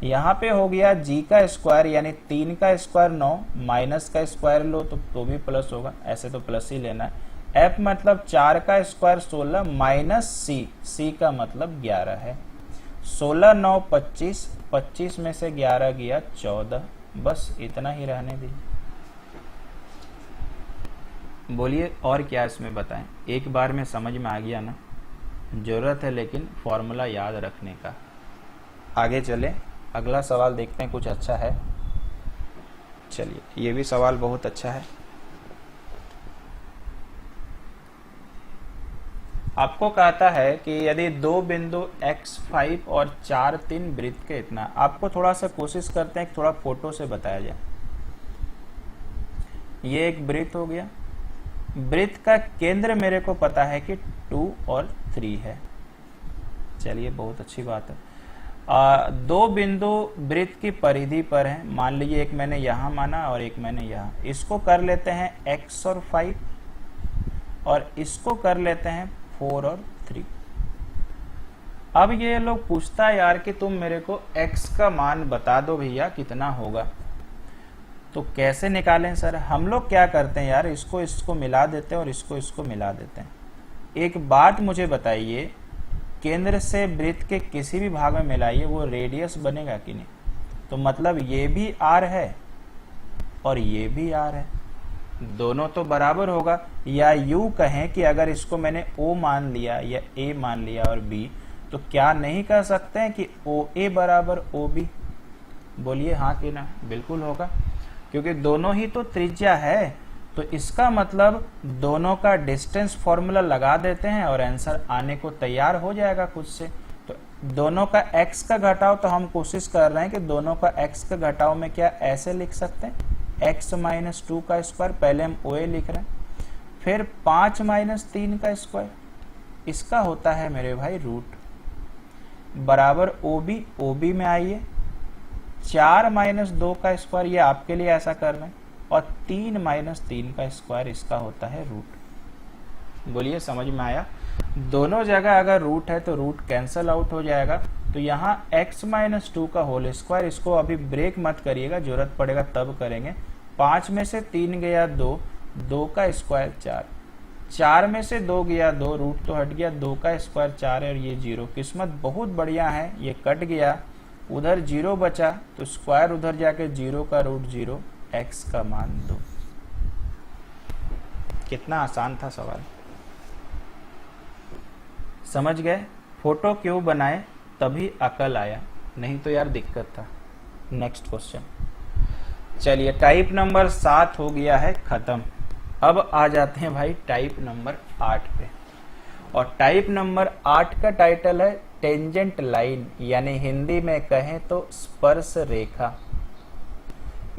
यहाँ पे हो गया g का स्क्वायर यानी 3 का स्क्वायर 9, माइनस का स्क्वायर लो तो भी प्लस होगा, ऐसे तो प्लस ही लेना है। f मतलब 4 का स्क्वायर 16 माइनस c का मतलब 11 है। 16 9 25, 25 में से 11 गया 14, बस इतना ही रहने दीजिए। बोलिए और क्या इसमें बताएं, एक बार में समझ में आ गया ना, जरूरत है लेकिन फॉर्मूला याद रखने का। आगे चले, अगला सवाल देखते हैं, कुछ अच्छा है। चलिए, ये भी सवाल बहुत अच्छा है। आपको कहता है कि यदि 2 बिंदु x5 और 4 3 वृत्त के इतना, आपको थोड़ा सा कोशिश करते हैं कि थोड़ा फोटो से बताया जाए। ये एक वृत्त हो गया, वृत्त का केंद्र मेरे को पता है कि 2 और 3 है। चलिए, बहुत अच्छी बात है। 2 बिंदु वृत्त की परिधि पर हैं, मान लीजिए एक मैंने यहां माना और एक मैंने यहां, इसको कर लेते हैं x और 5 और इसको कर लेते हैं 4 और 3। अब ये लोग पूछता है यार कि तुम मेरे को x का मान बता दो भैया कितना होगा, तो कैसे निकालें सर। हम लोग क्या करते हैं यार, इसको मिला देते हैं और इसको मिला देते हैं। एक बात मुझे बताइए, केंद्र से वृत्त के किसी भी भाग में मिलाइए, वो रेडियस बनेगा कि नहीं। तो मतलब ये भी r है और ये भी r है, दोनों तो बराबर होगा। या यूं कहें कि अगर इसको मैंने O मान लिया या A मान लिया और B, तो क्या नहीं कह सकते हैं कि OA बराबर OB। बोलिए हाँ कि ना, बिल्कुल होगा, क्योंकि दोनों ही तो त्रिज्या है। तो इसका मतलब दोनों का डिस्टेंस फॉर्मूला लगा देते हैं और आंसर आने को तैयार हो जाएगा खुद से। तो दोनों का x का घटाव, तो हम कोशिश कर रहे हैं कि दोनों का x का घटाव में क्या ऐसे लिख सकते हैं, x - 2 का स्क्वायर, पहले हम OA लिख रहे हैं, फिर 5 - 3 का स्क्वायर, इसका होता है मेरे भाई रूट, बराबर OB। OB में आइए 4 - 2 का स्क्वायर, ये आपके लिए ऐसा कर रहे हैं, और 3 - 3 का स्क्वायर, इसका होता है रूट। बोलिए समझ में आया। दोनों जगह अगर रूट है तो रूट कैंसल आउट हो जाएगा। तो यहाँ x - 2 का होल स्क्वायर, इसको अभी ब्रेक मत करिएगा, जरूरत पड़ेगा तब करेंगे। 5 में से 3 गया 2, 2 का स्क्वायर 4, 4 में से 2 गया 2, रूट तो हट गया, 2 का स्क्वायर 4 है और ये 0। किस्मत बहुत बढ़िया है, ये कट गया, उधर 0 बचा, तो स्क्वायर उधर जाके 0 का रूट 0, x का मान 2। कितना आसान था सवाल, समझ गए। फोटो क्यों बनाए, तभी अकल आया, नहीं तो यार दिक्कत था। Next question. चलिए, टाइप नंबर 7 हो गया है खत्म। अब आ जाते हैं भाई टाइप नंबर 8 पे, और टाइप नंबर 8 का टाइटल है टेंजेंट लाइन, यानी हिंदी में कहें तो स्पर्श रेखा।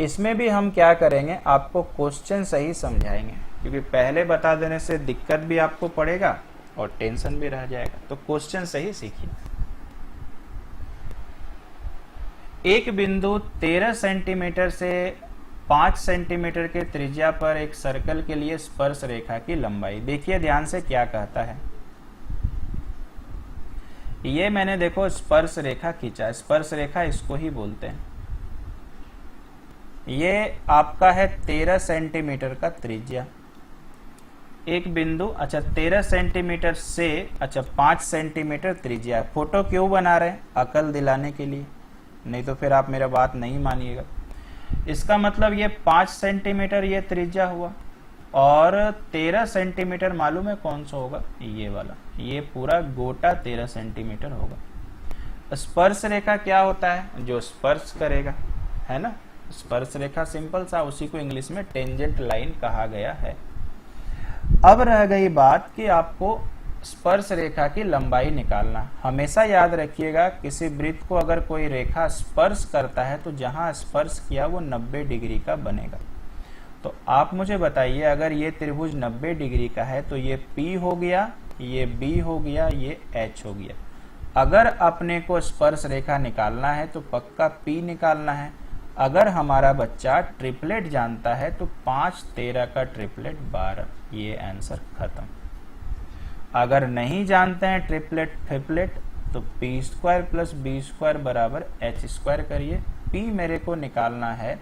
इसमें भी हम क्या करेंगे, आपको क्वेश्चन सही समझाएंगे, क्योंकि पहले बता देने से दिक्कत भी आपको पड़ेगा और टेंशन भी रह जाएगा। तो क्वेश्चन सही सीखिए। एक बिंदु 13 सेंटीमीटर से 5 सेंटीमीटर के त्रिज्या पर एक सर्कल के लिए स्पर्श रेखा की लंबाई। देखिए ध्यान से क्या कहता है, ये मैंने देखो स्पर्श रेखा खींचा, स्पर्श रेखा इसको ही बोलते हैं। ये आपका है 13 सेंटीमीटर का त्रिज्या, एक बिंदु, अच्छा 13 सेंटीमीटर से, अच्छा 5 सेंटीमीटर त्रिज्या। फोटो क्यों बना रहे हैं, अकल दिलाने के लिए, नहीं तो फिर आप मेरा बात नहीं मानिएगा। इसका मतलब ये 5 सेंटीमीटर ये त्रिज्या हुआ, और 13 सेंटीमीटर मालूम है कौन सा होगा, ये वाला, ये पूरा गोटा 13 सेंटीमीटर होगा। स्पर्श रेखा क्या होता है, जो स्पर्श करेगा, है ना। स्पर्श रेखा सिंपल सा, उसी को इंग्लिश में टेंजेंट लाइन कहा गया है। अब रह गई बात कि आपको स्पर्श रेखा की लंबाई निकालना। हमेशा याद रखिएगा, किसी वृत्त को अगर कोई रेखा स्पर्श करता है तो जहां स्पर्श किया वो 90 डिग्री का बनेगा। तो आप मुझे बताइए, अगर ये त्रिभुज 90 डिग्री का है तो ये P हो गया ये b हो गया, ये h हो गया। अगर अपने को स्पर्श रेखा निकालना है तो पक्का p निकालना है। अगर हमारा बच्चा ट्रिपलेट जानता है तो 5 13 का ट्रिपलेट 12, ये आंसर खत्म। अगर नहीं जानते हैं ट्रिपलेट ट्रिपलेट तो p square plus b square बराबर h स्क्वायर करिए। p मेरे को निकालना है,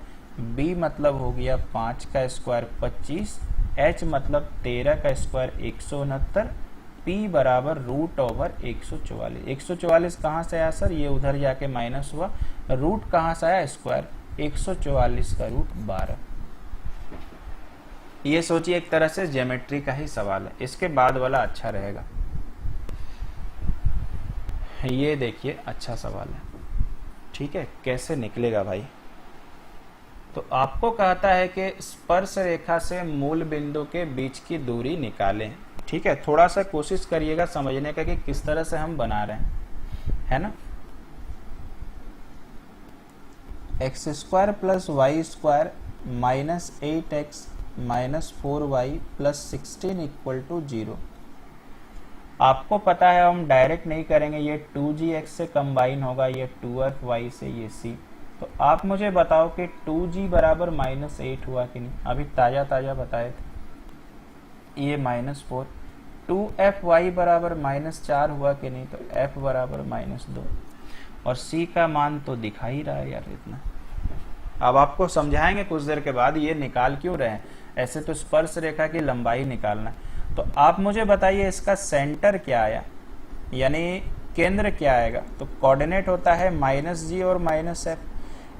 b मतलब हो गया 5 का स्क्वायर 25, h मतलब 13 का स्क्वायर 169, p बराबर रूट ओवर 144। 144 कहाँ से आया सर? ये उधर जाके माइनस हुआ। रूट कहाँ से आया? स्क्वायर। 144 का रूट 12। ये सोचिए एक तरह से ज्योमेट्री का ही सवाल है। इसके बाद वाला अच्छा रहेगा। ये देखिए अच्छा सवाल है, ठीक है। कैसे निकलेगा भाई? तो आपको कहता है कि स्पर्श रेखा से मूल बिंदु के बीच की दूरी निकालें, ठीक है। थोड़ा सा कोशिश करिएगा समझने का कि किस तरह से हम बना रहे हैं, है ना। X square plus y square minus 8x minus 4y plus 16 equal to 0। आपको पता है हम डायरेक्ट नहीं करेंगे, ये 2gx से कंबाइन होगा, ये 2fy से, ये c। तो आप मुझे बताओ कि 2g बराबर -8 हुआ कि नहीं? अभी ताजा ताजा बताए थे, ये -4। 2fy बराबर -4 हुआ कि नहीं? तो f बराबर -2 और c का मान तो दिखा ही रहा है यार इतना। अब आपको समझाएंगे कुछ देर के बाद ये निकाल क्यों रहे हैं। ऐसे तो स्पर्श रेखा की लंबाई निकालना है। तो आप मुझे बताइए इसका सेंटर क्या आया, यानी केंद्र क्या आएगा? तो कोऑर्डिनेट होता है -g और -f,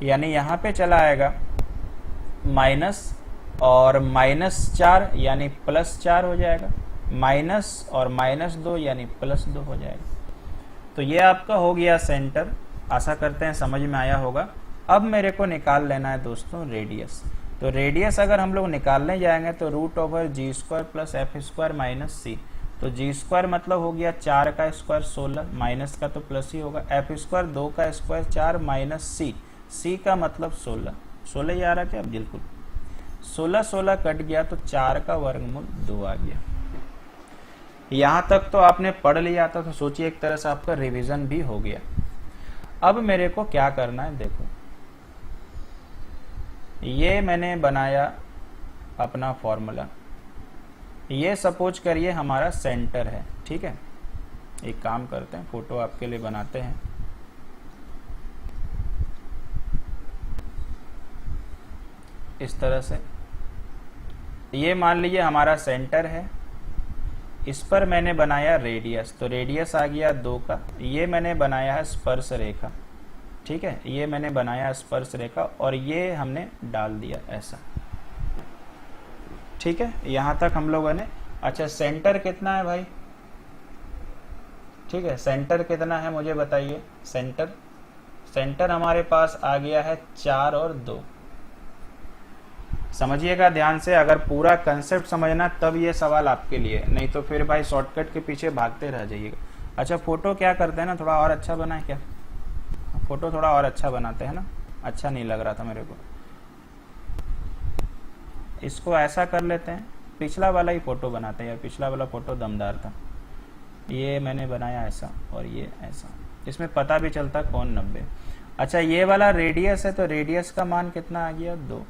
यानी यहाँ पे चला आएगा माइनस और -4 यानी +4 हो जाएगा, माइनस और -2 यानी +2 हो जाएगा। तो ये आपका हो गया सेंटर। आशा करते हैं समझ में आया होगा। अब मेरे को निकाल लेना है दोस्तों रेडियस। तो रेडियस अगर हम लोग निकालने जाएंगे तो रूट ओवर जी square plus F square minus C. तो जी स्क्वायर मतलब हो गया 4 का स्क्वायर 16, माइनस का तो प्लस ही होगा। एफ स्क्वायर 2 का स्क्वायर 4 माइनस सी, सी का मतलब 16। 16 ही आ रहा क्या? बिल्कुल 16 16 कट गया तो 4 का वर्गमूल 2 आ गया। यहां तक तो आपने पढ़ लिया था, तो सोचिए एक तरह से आपका रिवीजन भी हो गया। अब मेरे को क्या करना है, देखो ये मैंने बनाया अपना फॉर्मूला। ये सपोज करिए हमारा सेंटर है, ठीक है। एक काम करते हैं, फोटो आपके लिए बनाते हैं। इस तरह से ये मान लीजिए हमारा सेंटर है। इस पर मैंने बनाया रेडियस, तो रेडियस आ गया 2 का। ये मैंने बनाया है स्पर्श रेखा, ठीक है। ये मैंने बनाया स्पर्श रेखा और ये हमने डाल दिया ऐसा, ठीक है। यहां तक हम लोगों ने। अच्छा सेंटर कितना है भाई? ठीक है, सेंटर कितना है मुझे बताइए। सेंटर हमारे पास आ गया है 4 और 2। समझिएगा ध्यान से, अगर पूरा कंसेप्ट समझना तब ये सवाल आपके लिए, नहीं तो फिर भाई शॉर्टकट के पीछे भागते रह जाइएगा। अच्छा फोटो क्या करते हैं ना, थोड़ा और अच्छा बनाए क्या? फोटो थोड़ा और अच्छा बनाते हैं ना, अच्छा नहीं लग रहा था मेरे को। इसको ऐसा कर लेते हैं, पिछला वाला ही फोटो बनाते हैं यार, पिछला वाला फोटो दमदार था। ये मैंने बनाया ऐसा और ये ऐसा, इसमें पता भी चलता कौन 90। अच्छा ये वाला रेडियस है, तो रेडियस का मान कितना आ गया 2।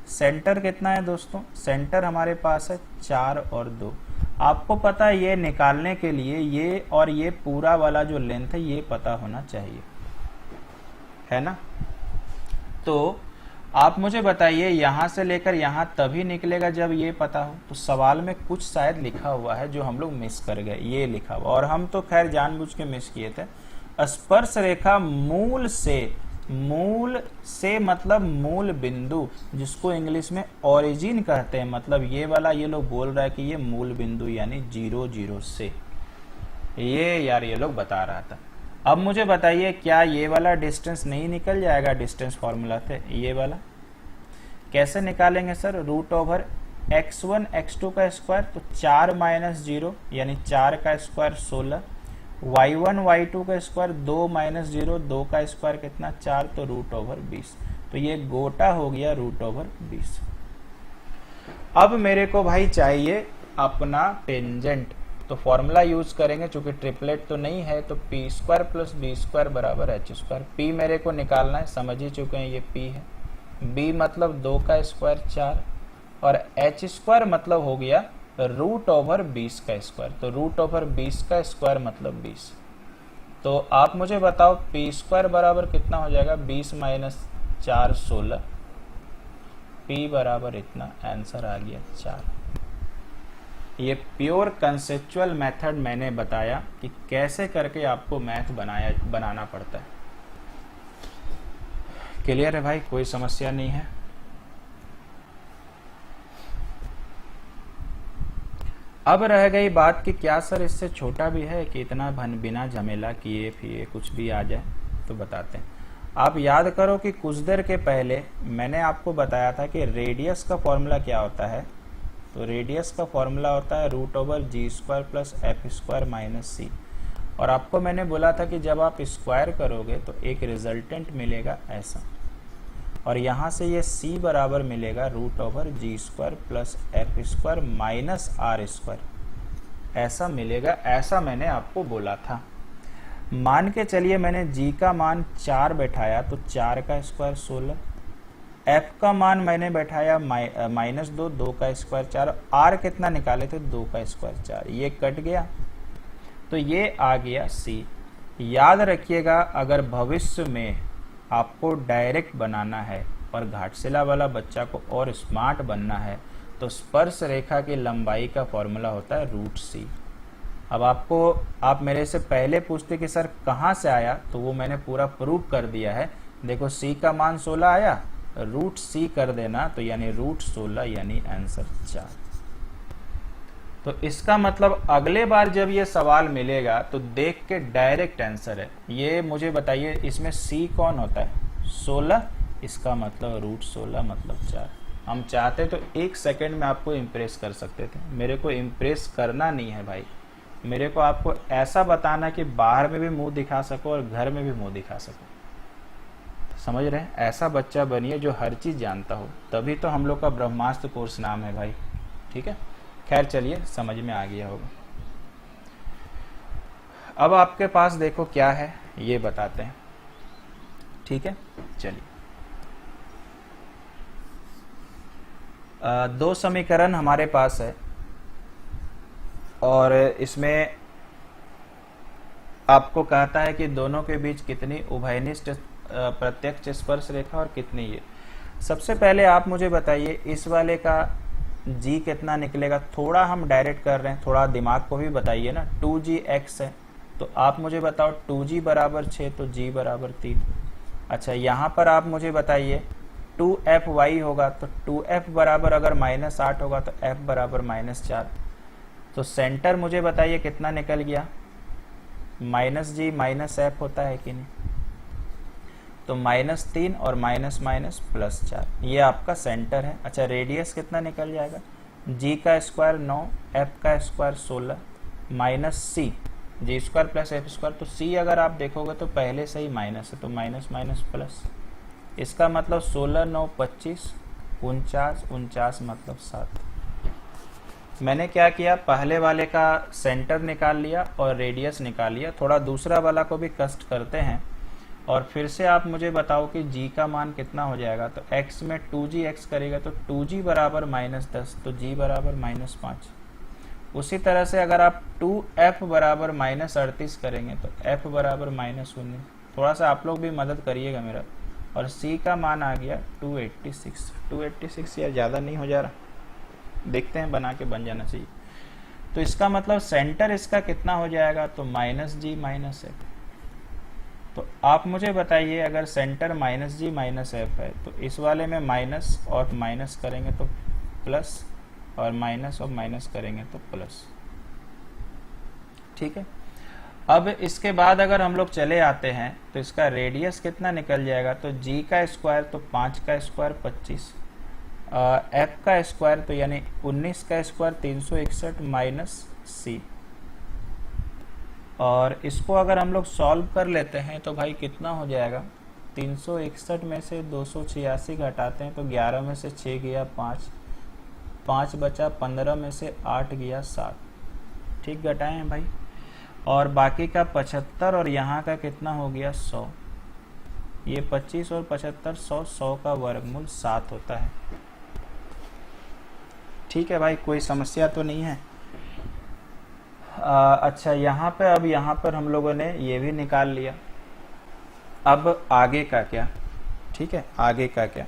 सेंटर कितना है दोस्तों? सेंटर हमारे पास है 4 और 2। आपको पता है ये निकालने के लिए ये और ये पूरा वाला जो लेंथ है ये पता होना चाहिए, है ना। तो आप मुझे बताइए यहां से लेकर यहां तभी निकलेगा जब ये पता हो। तो सवाल में कुछ शायद लिखा हुआ है जो हम लोग मिस कर गए, ये लिखा हुआ, और हम तो खैर जानबूझ के मिस किए थे। स्पर्श रेखा मूल से मतलब मूल बिंदु, जिसको इंग्लिश में ओरिजिन कहते हैं, मतलब ये वाला ये लोग बोल रहा है कि ये मूल बिंदु यानी 0 0 से, ये यार ये लोग बता रहा था। अब मुझे बताइए क्या ये वाला डिस्टेंस नहीं निकल जाएगा डिस्टेंस फॉर्मूला से? ये वाला कैसे निकालेंगे sir? Root over x1 x2 का स्क्वायर, तो 4 माइनस 0 यानी 4 का स्क्वायर 16, y1 y2 का स्क्वायर 2 माइनस 0 2 का स्क्वायर कितना 4, तो रूट ओवर 20। तो ये गोटा हो गया रूट ओवर 20। अब मेरे को भाई चाहिए अपना टेंजेंट, तो फॉर्मूला यूज करेंगे, चूंकि ट्रिपलेट तो नहीं है तो p square plus B square बराबर एच स्क्वायर। पी मेरे को निकालना है, समझ ही चुके हैं ये पी है, बी मतलब 2 का स्क्वायर 4, और एच स्क्वायर मतलब हो गया रूट ओवर 20 का स्क्वायर। तो रूट ओवर 20 का स्क्वायर मतलब 20। तो आप मुझे बताओ पी स्क्वायर बराबर कितना हो जाएगा, 20 माइनस 4 16, पी बराबर इतना, आंसर आ गया 4। ये प्योर कंसेप्चुअल मेथड मैंने बताया कि कैसे करके आपको मैथ बनाना पड़ता है। क्लियर है भाई, कोई समस्या नहीं है। अब रह गई बात कि क्या सर इससे छोटा भी है कि इतना बिना झमेला किए फिर कुछ भी आ जाए, तो बताते हैं। आप याद करो कि कुछ देर के पहले मैंने आपको बताया था कि रेडियस का फॉर्मूला क्या होता है। तो रेडियस का फॉर्मूला होता है रूट ओवर जी square plus F square minus C, और आपको मैंने बोला था कि जब आप स्क्वायर करोगे तो एक रिजल्टेंट मिलेगा ऐसा, और यहाँ से ये c बराबर मिलेगा रूट ओवर जी square plus F square minus r square, ऐसा मिलेगा। ऐसा मैंने आपको बोला था। मान के चलिए मैंने g का मान 4 बैठाया तो 4 का स्क्वायर 16, f का मान मैंने बैठाया माइनस 2, 2 का स्क्वायर 4, r कितना निकाले थे 2 का स्क्वायर 4, ये कट गया तो ये आ गया c। याद रखिएगा, अगर भविष्य में आपको डायरेक्ट बनाना है और घाटशिला वाला बच्चा को और स्मार्ट बनना है तो स्पर्श रेखा की लंबाई का फॉर्मूला होता है रूट सी। अब आप मेरे से पहले पूछते कि सर कहाँ से आया, तो वो मैंने पूरा प्रूव कर दिया है। देखो c का मान 16 आया, रूट सी कर देना तो यानी रूट 16, यानी आंसर 4। तो इसका मतलब अगले बार जब ये सवाल मिलेगा तो देख के डायरेक्ट आंसर है। ये मुझे बताइए इसमें c कौन होता है, 16, इसका मतलब रूट 16 मतलब 4। हम चाहते तो 1 सेकंड में आपको इम्प्रेस कर सकते थे, मेरे को इम्प्रेस करना नहीं है भाई, मेरे को आपको ऐसा बताना कि बाहर में भी मुंह दिखा सको और घर में भी मुंह दिखा सको। समझ रहे हैं, ऐसा बच्चा बनिए जो हर चीज जानता हो, तभी तो हम लोग का ब्रह्मास्त्र कोर्स नाम है भाई। ठीक है, खैर चलिए समझ में आ गया होगा। अब आपके पास देखो क्या है ये बताते हैं। ठीक है, चलिए 2 समीकरण हमारे पास है और इसमें आपको कहता है कि दोनों के बीच कितनी उभयनिष्ठ प्रत्यक्ष स्पर्श रेखा और कितनी ये। सबसे पहले आप मुझे बताइए इस वाले का g कितना निकलेगा। थोड़ा हम डायरेक्ट कर रहे हैं, थोड़ा दिमाग को भी बताइए ना। 2gx है तो आप मुझे बताओ 2g बराबर 6 तो g बराबर 3। अच्छा, यहाँ पर आप मुझे बताइए 2fy होगा तो 2f बराबर अगर -8 होगा तो f बराबर -4। तो सेंटर मुझे बताइए कितना निकल गया, -g -f होता है कि नहीं, तो -3 और +4, ये आपका सेंटर है। अच्छा, रेडियस कितना निकल जाएगा, g का स्क्वायर 9, f का स्क्वायर 16 माइनस c, जी स्क्वायर प्लस एफ स्क्वायर। तो c अगर आप देखोगे तो पहले से ही माइनस है, तो माइनस माइनस प्लस, इसका मतलब 16 9 25 49 49 मतलब 7। मैंने क्या किया, पहले वाले का सेंटर निकाल लिया और रेडियस निकाल लिया। थोड़ा दूसरा वाला को भी कष्ट करते हैं और फिर से आप मुझे बताओ कि g का मान कितना हो जाएगा। तो x में 2gx करेगा तो 2g बराबर -10 तो g बराबर -5। उसी तरह से अगर आप 2f बराबर -38 करेंगे तो f बराबर -19। थोड़ा सा आप लोग भी मदद करिएगा मेरा। और c का मान आ गया 286 यार ज़्यादा नहीं हो जा रहा, देखते हैं बना के बन जाना चाहिए। तो इसका मतलब सेंटर इसका कितना हो जाएगा, तो -g -f। तो आप मुझे बताइए अगर सेंटर -g -f है तो इस वाले में माइनस और माइनस करेंगे तो प्लस, और माइनस और माइनस करेंगे तो प्लस। ठीक है, अब इसके बाद अगर हम लोग चले आते हैं तो इसका रेडियस कितना निकल जाएगा, तो g का स्क्वायर तो 5 का स्क्वायर 25, f का स्क्वायर तो यानी 19 का स्क्वायर 361 माइनस c। और इसको अगर हम लोग सॉल्व कर लेते हैं तो भाई कितना हो जाएगा, 361 में से 286 घटाते हैं तो 11 में से 6 गया 5 बचा, 15 में से 8 गया 7। ठीक घटाए हैं भाई, और बाकी का 75 और यहाँ का कितना हो गया 100, ये 25 और 75 100, 100 का वर्गमूल 7 होता है। ठीक है भाई, कोई समस्या तो नहीं है। अच्छा यहाँ पे, अब यहाँ पर हम लोगों ने ये भी निकाल लिया, अब आगे का क्या? ठीक है, आगे का क्या?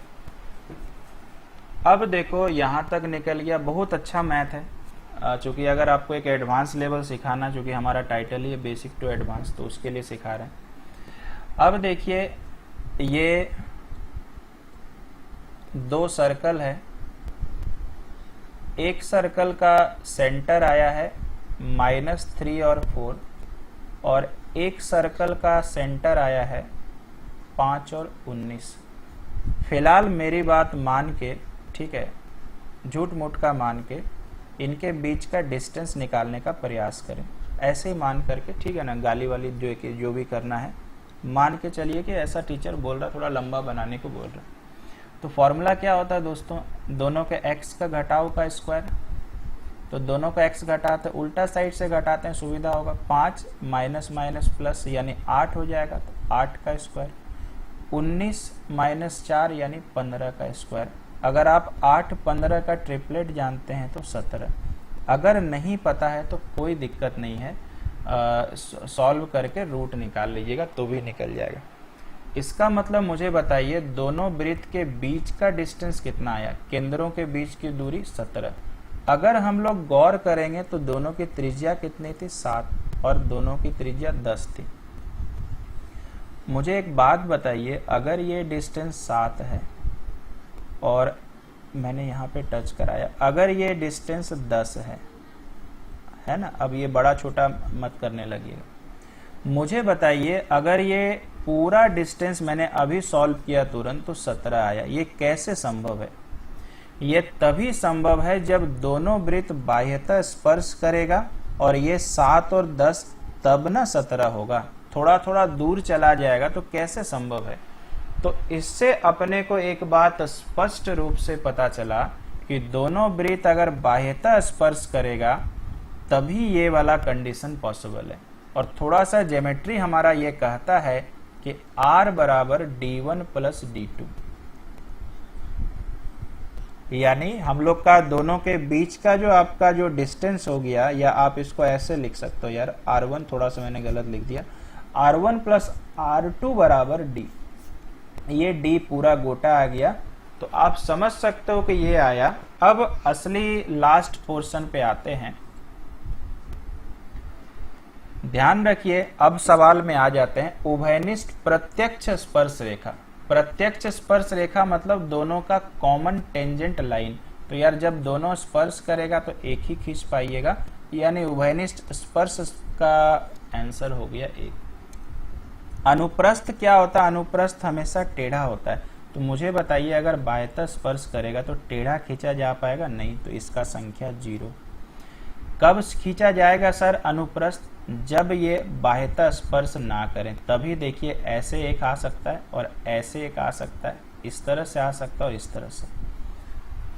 अब देखो यहाँ तक निकल गया, बहुत अच्छा मैथ है। चूंकि अगर आपको एक एडवांस लेवल सिखाना, चूंकि हमारा टाइटल ही है बेसिक टू एडवांस, तो उसके लिए सिखा रहे हैं। अब देखिए ये दो सर्कल है, एक सर्कल का सेंटर आया है -3 और 4, और एक सर्कल का सेंटर आया है 5 और 19। फिलहाल मेरी बात मान के, ठीक है, झूठ मूठ का मान के इनके बीच का डिस्टेंस निकालने का प्रयास करें, ऐसे ही मान करके, ठीक है ना, गाली वाली जो भी करना है मान के चलिए कि ऐसा टीचर बोल रहा, थोड़ा लंबा बनाने को बोल रहा। तो फॉर्मूला क्या होता है दोस्तों, दोनों के x का घटाव का स्क्वायर, तो दोनों का x घटाते, उल्टा साइड से घटाते हैं, सुविधा होगा। 5 माइनस माइनस प्लस यानी 8 हो जाएगा, तो 8 का स्क्वायर, 19 माइनस 4 यानी 15 का स्क्वायर। अगर आप 8 15 का ट्रिपलेट जानते हैं तो 17, अगर नहीं पता है तो कोई दिक्कत नहीं है, सॉल्व करके रूट निकाल लीजिएगा तो भी निकल जाएगा। इसका मतलब मुझे बताइए दोनों वृत्त के बीच का डिस्टेंस कितना आया, केंद्रों के बीच की दूरी 17। अगर हम लोग गौर करेंगे तो दोनों की त्रिज्या कितनी थी 7 और दोनों की त्रिज्या 10 थी। मुझे एक बात बताइए, अगर ये डिस्टेंस 7 है और मैंने यहाँ पे टच कराया, अगर ये डिस्टेंस 10 है ना, अब ये बड़ा छोटा मत करने लगिएगा। मुझे बताइए अगर ये पूरा डिस्टेंस मैंने अभी सॉल्व किया तुरंत तो 17 आया, ये कैसे संभव है? ये तभी संभव है जब दोनों वृत्त बाह्यतः स्पर्श करेगा, और ये 7 और 10 तब ना 17 होगा, थोड़ा थोड़ा दूर चला जाएगा, तो कैसे संभव है? तो इससे अपने को एक बात स्पष्ट रूप से पता चला कि दोनों वृत्त अगर बाह्यतः स्पर्श करेगा तभी ये वाला कंडीशन पॉसिबल है। और थोड़ा सा ज्योमेट्री हमारा ये कहता है कि R बराबर D1 प्लस D2, यानी हम लोग का दोनों के बीच का जो आपका जो डिस्टेंस हो गया, या आप इसको ऐसे लिख सकते हो, यार R1 थोड़ा सा मैंने गलत लिख दिया, R1 प्लस R2 बराबर D, ये D पूरा गोटा आ गया, तो आप समझ सकते हो कि ये आया। अब असली लास्ट पोर्शन पे आते हैं, ध्यान रखिए, अब सवाल में आ जाते हैं। उभयनिष्ठ प्रत्यक्ष स्पर्श रेखा, प्रत्यक्ष स्पर्श रेखा मतलब दोनों का कॉमन टेंजेंट लाइन, तो यार जब दोनों स्पर्श करेगा तो एक ही खींच पाइएगा, यानी उभयनिष्ठ स्पर्श का आंसर हो गया 1। अनुप्रस्थ क्या होता है? अनुप्रस्थ हमेशा टेढ़ा होता है, तो मुझे बताइए अगर बाह्यतः स्पर्श करेगा तो टेढ़ा खींचा जा पाएगा? नहीं, तो इसका संख्या 0। कब खींचा जाएगा सर अनुप्रस्थ? जब ये बाह्यतः स्पर्श ना करें, तभी देखिए ऐसे एक आ सकता है और ऐसे एक आ सकता है, इस तरह से आ सकता है और इस तरह से।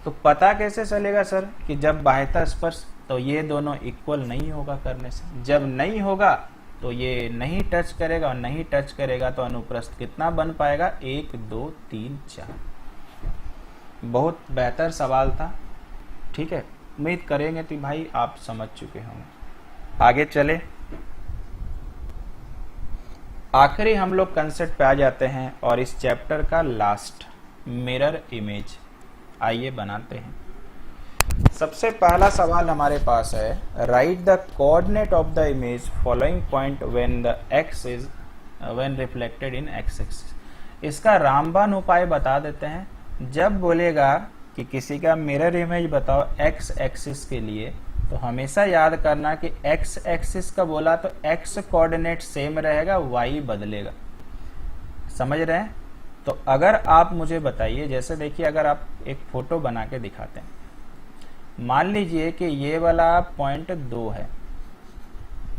तो पता कैसे चलेगा सर कि जब बाह्यतः स्पर्श, तो ये दोनों इक्वल नहीं होगा करने से, जब नहीं होगा तो ये नहीं टच करेगा, और नहीं टच करेगा तो अनुप्रस्थ कितना बन पाएगा? 1 2 3 4। बहुत बेहतर सवाल था, ठीक है, उम्मीद करेंगे कि भाई आप समझ चुके होंगे। आगे चले, आखिरी हम लोग कंसेप्ट पे आ जाते हैं, और इस चैप्टर का लास्ट, मिरर इमेज। आइए बनाते हैं। सबसे पहला सवाल हमारे पास है, right the coordinate of the image following point when the x is when reflected in x axis. इसका रामबाण उपाय बता देते हैं। जब बोलेगा कि किसी का मिरर इमेज बताओ एक्स एक्सिस के लिए, तो हमेशा याद करना कि एक्स एक्सिस का बोला तो एक्स कोऑर्डिनेट सेम रहेगा, वाई बदलेगा। समझ रहे हैं? तो अगर आप मुझे बताइए, जैसे देखिए अगर आप एक फोटो बना के दिखाते हैं, मान लीजिए कि ये वाला पॉइंट 2 है,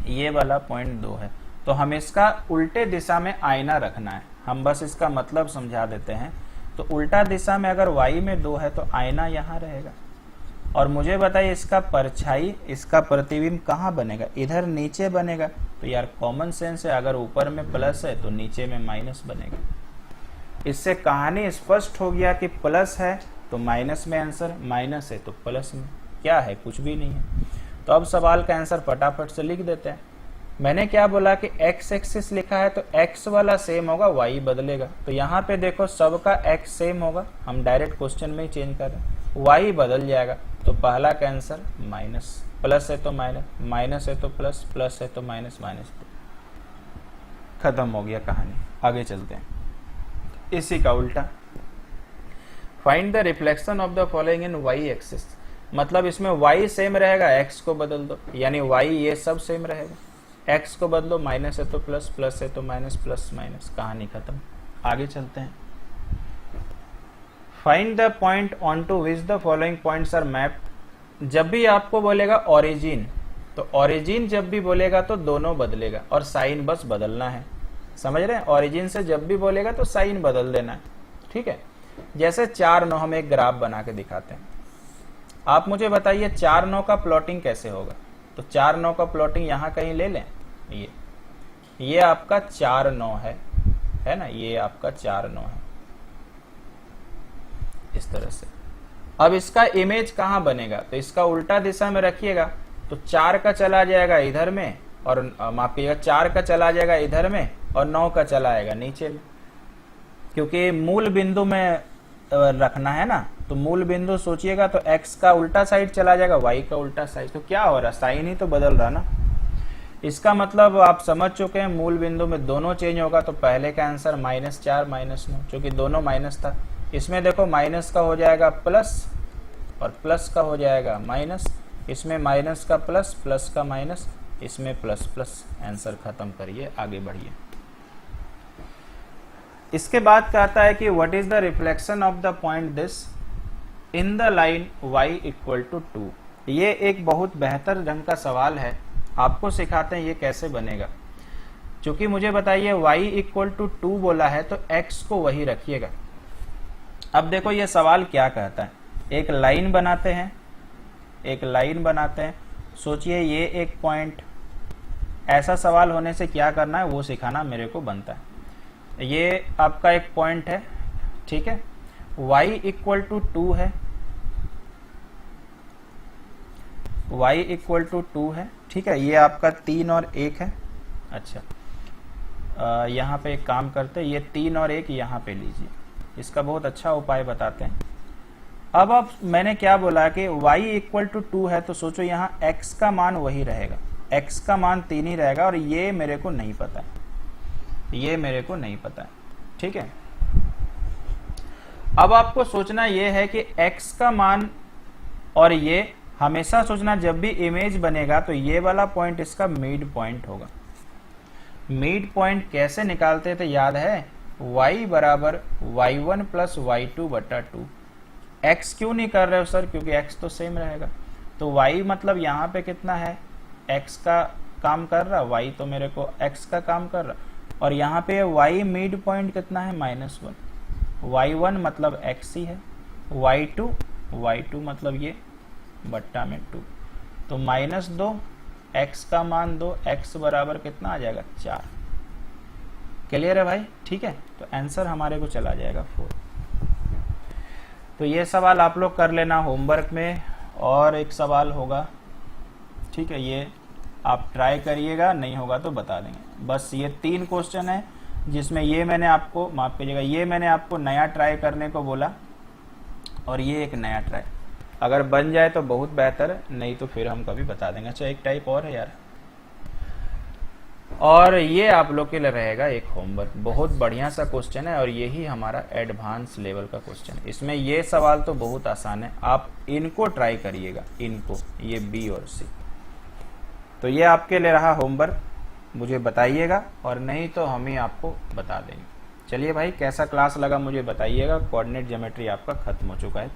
ये वाला पॉइंट 2 है, तो हम इसका उल्टे दिशा में आईना रखना है। हम बस इसका मतलब समझा देते हैं। तो उल्टा दिशा में अगर y में 2 है तो आईना यहाँ रहेगा। और मुझे बताइए इसका परछाई, इसका प्रतिबिंब कहाँ बनेगा, इधर नीचे बनेगा। तो यार कॉमन सेंस है, अगर ऊपर में प्लस है तो नीचे में माइनस बनेगा। इससे कहानी स्पष्ट हो गया कि प्लस है तो माइनस में आंसर, माइनस है तो प्लस में। क्या है, कुछ भी नहीं है। तो अब सवाल का आंसर फटाफट से लिख देते हैं। मैंने क्या बोला कि x एक्सिस लिखा है तो x वाला सेम होगा, y बदलेगा। तो यहाँ पे देखो सबका x सेम होगा, हम डायरेक्ट क्वेश्चन में ही चेंज कर रहे हैं, y बदल जाएगा। तो पहला का आंसर माइनस, प्लस है तो माइनस, माइनस है तो प्लस, प्लस है तो माइनस, माइनस तो खत्म हो गया कहानी। आगे चलते हैं। इसी का उल्टा, find the reflection of the following in y axis, मतलब इसमें y सेम रहेगा, x को बदल दो, यानी y ये सब सेम रहेगा। x को बदलो, माइनस है तो प्लस, प्लस है तो माइनस, प्लस माइनस, कहानी खत्म। आगे चलते हैं। Find the point onto which the following points are mapped. जब भी आपको बोलेगा ओरिजिन, तो ओरिजिन जब भी बोलेगा तो दोनों बदलेगा और साइन बस बदलना है। समझ रहे हैं, ओरिजिन से जब भी बोलेगा तो साइन बदल देना है, ठीक है। जैसे 4-9 हम एक ग्राफ बना के दिखाते हैं। आप मुझे बताइए 4-9 का प्लॉटिंग कैसे होगा। तो 4-9 का प्लॉटिंग यहां कहीं ले लें, ये आपका 4-9 है ना, ये आपका 4-9 है, इस तरह से। अब इसका इमेज कहां बनेगा, तो इसका उल्टा दिशा में रखिएगा, तो 4 का चला जाएगा इधर में, और माफ करिएगा 4 का चला जाएगा इधर में और 9 का चला आएगा नीचे में, क्योंकि मूल बिंदु में रखना है ना। तो मूल बिंदु सोचिएगा तो x का उल्टा साइड चला जाएगा, y का उल्टा साइड। तो क्या हो रहा, साइन ही तो बदल रहा ना। इसका मतलब आप समझ चुके हैं, मूल बिंदु में दोनों चेंज होगा। तो पहले का आंसर -4 -9, क्योंकि दोनों माइनस था। इसमें देखो माइनस का हो जाएगा प्लस और प्लस का हो जाएगा माइनस, इसमें माइनस का प्लस, प्लस का माइनस, इसमें प्लस प्लस। आंसर खत्म करिए, आगे बढ़िए। इसके बाद कहता है कि what is the reflection of the point this in the line y = 2। ये एक बहुत बेहतर ढंग का सवाल है, आपको सिखाते हैं ये कैसे बनेगा। क्योंकि मुझे बताइए y = 2 बोला है तो x को वही रखिएगा। अब देखो ये सवाल क्या कहता है, एक लाइन बनाते हैं, एक लाइन बनाते हैं। सोचिए ये एक पॉइंट, ऐसा सवाल होने से क्या करना है वो सिखाना मेरे को बनता है। ये आपका एक पॉइंट है, ठीक है, y = 2 है, y = 2 है, ठीक है। ये आपका 3 और 1 है। अच्छा, यहाँ पे एक काम करते हैं, ये 3 और 1 यहाँ पे लीजिए, इसका बहुत अच्छा उपाय बताते हैं। अब आप, मैंने क्या बोला कि y = 2 है, तो सोचो यहाँ x का मान वही रहेगा, x का मान 3 ही रहेगा, और ये मेरे को नहीं पता है, ये मेरे को नहीं पता है, ठीक है। अब आपको सोचना ये है कि x का मान, और ये हमेशा सोचना जब भी इमेज बनेगा तो ये वाला पॉइंट इसका मिड पॉइंट होगा। मिड पॉइंट कैसे निकालते थे याद है, y = y1 + y2/2। x क्यों नहीं कर रहे हो सर, क्योंकि x तो सेम रहेगा। तो y मतलब यहाँ पे कितना है, x का काम कर रहा, y तो मेरे को x का काम कर रहा, और यहाँ पे y मिड पॉइंट कितना है, -1। y1 मतलब x ही है, y2 मतलब ये बट्टा में 2, तो -2, x का मान 2, x बराबर कितना आ जाएगा, 4। क्लियर है भाई, ठीक है। तो आंसर हमारे को चला जाएगा 4। तो ये सवाल आप लोग कर लेना होमवर्क में, और एक सवाल होगा, ठीक है, ये आप ट्राई करिएगा, नहीं होगा तो बता देंगे। बस ये 3 क्वेश्चन है, जिसमें ये मैंने आपको, माफ कीजिएगा, ये मैंने आपको नया ट्राई करने को बोला, और ये एक नया ट्राई। अगर बन जाए तो बहुत बेहतर है, नहीं तो फिर हम कभी बता देंगे। अच्छा, एक टाइप और है यार, और ये आप लोग के लिए रहेगा एक होमवर्क। बहुत बढ़िया सा क्वेश्चन है, और यही हमारा एडवांस लेवल का क्वेश्चन है। इसमें ये सवाल तो बहुत आसान है, आप इनको ट्राई करिएगा, इनको, ये बी और सी। तो ये आपके लिए रहा होमवर्क, मुझे बताइएगा, और नहीं तो हम ही आपको बता देंगे। चलिए भाई, कैसा क्लास लगा मुझे बताइएगा। कोऑर्डिनेट ज्योमेट्री आपका खत्म हो चुका है।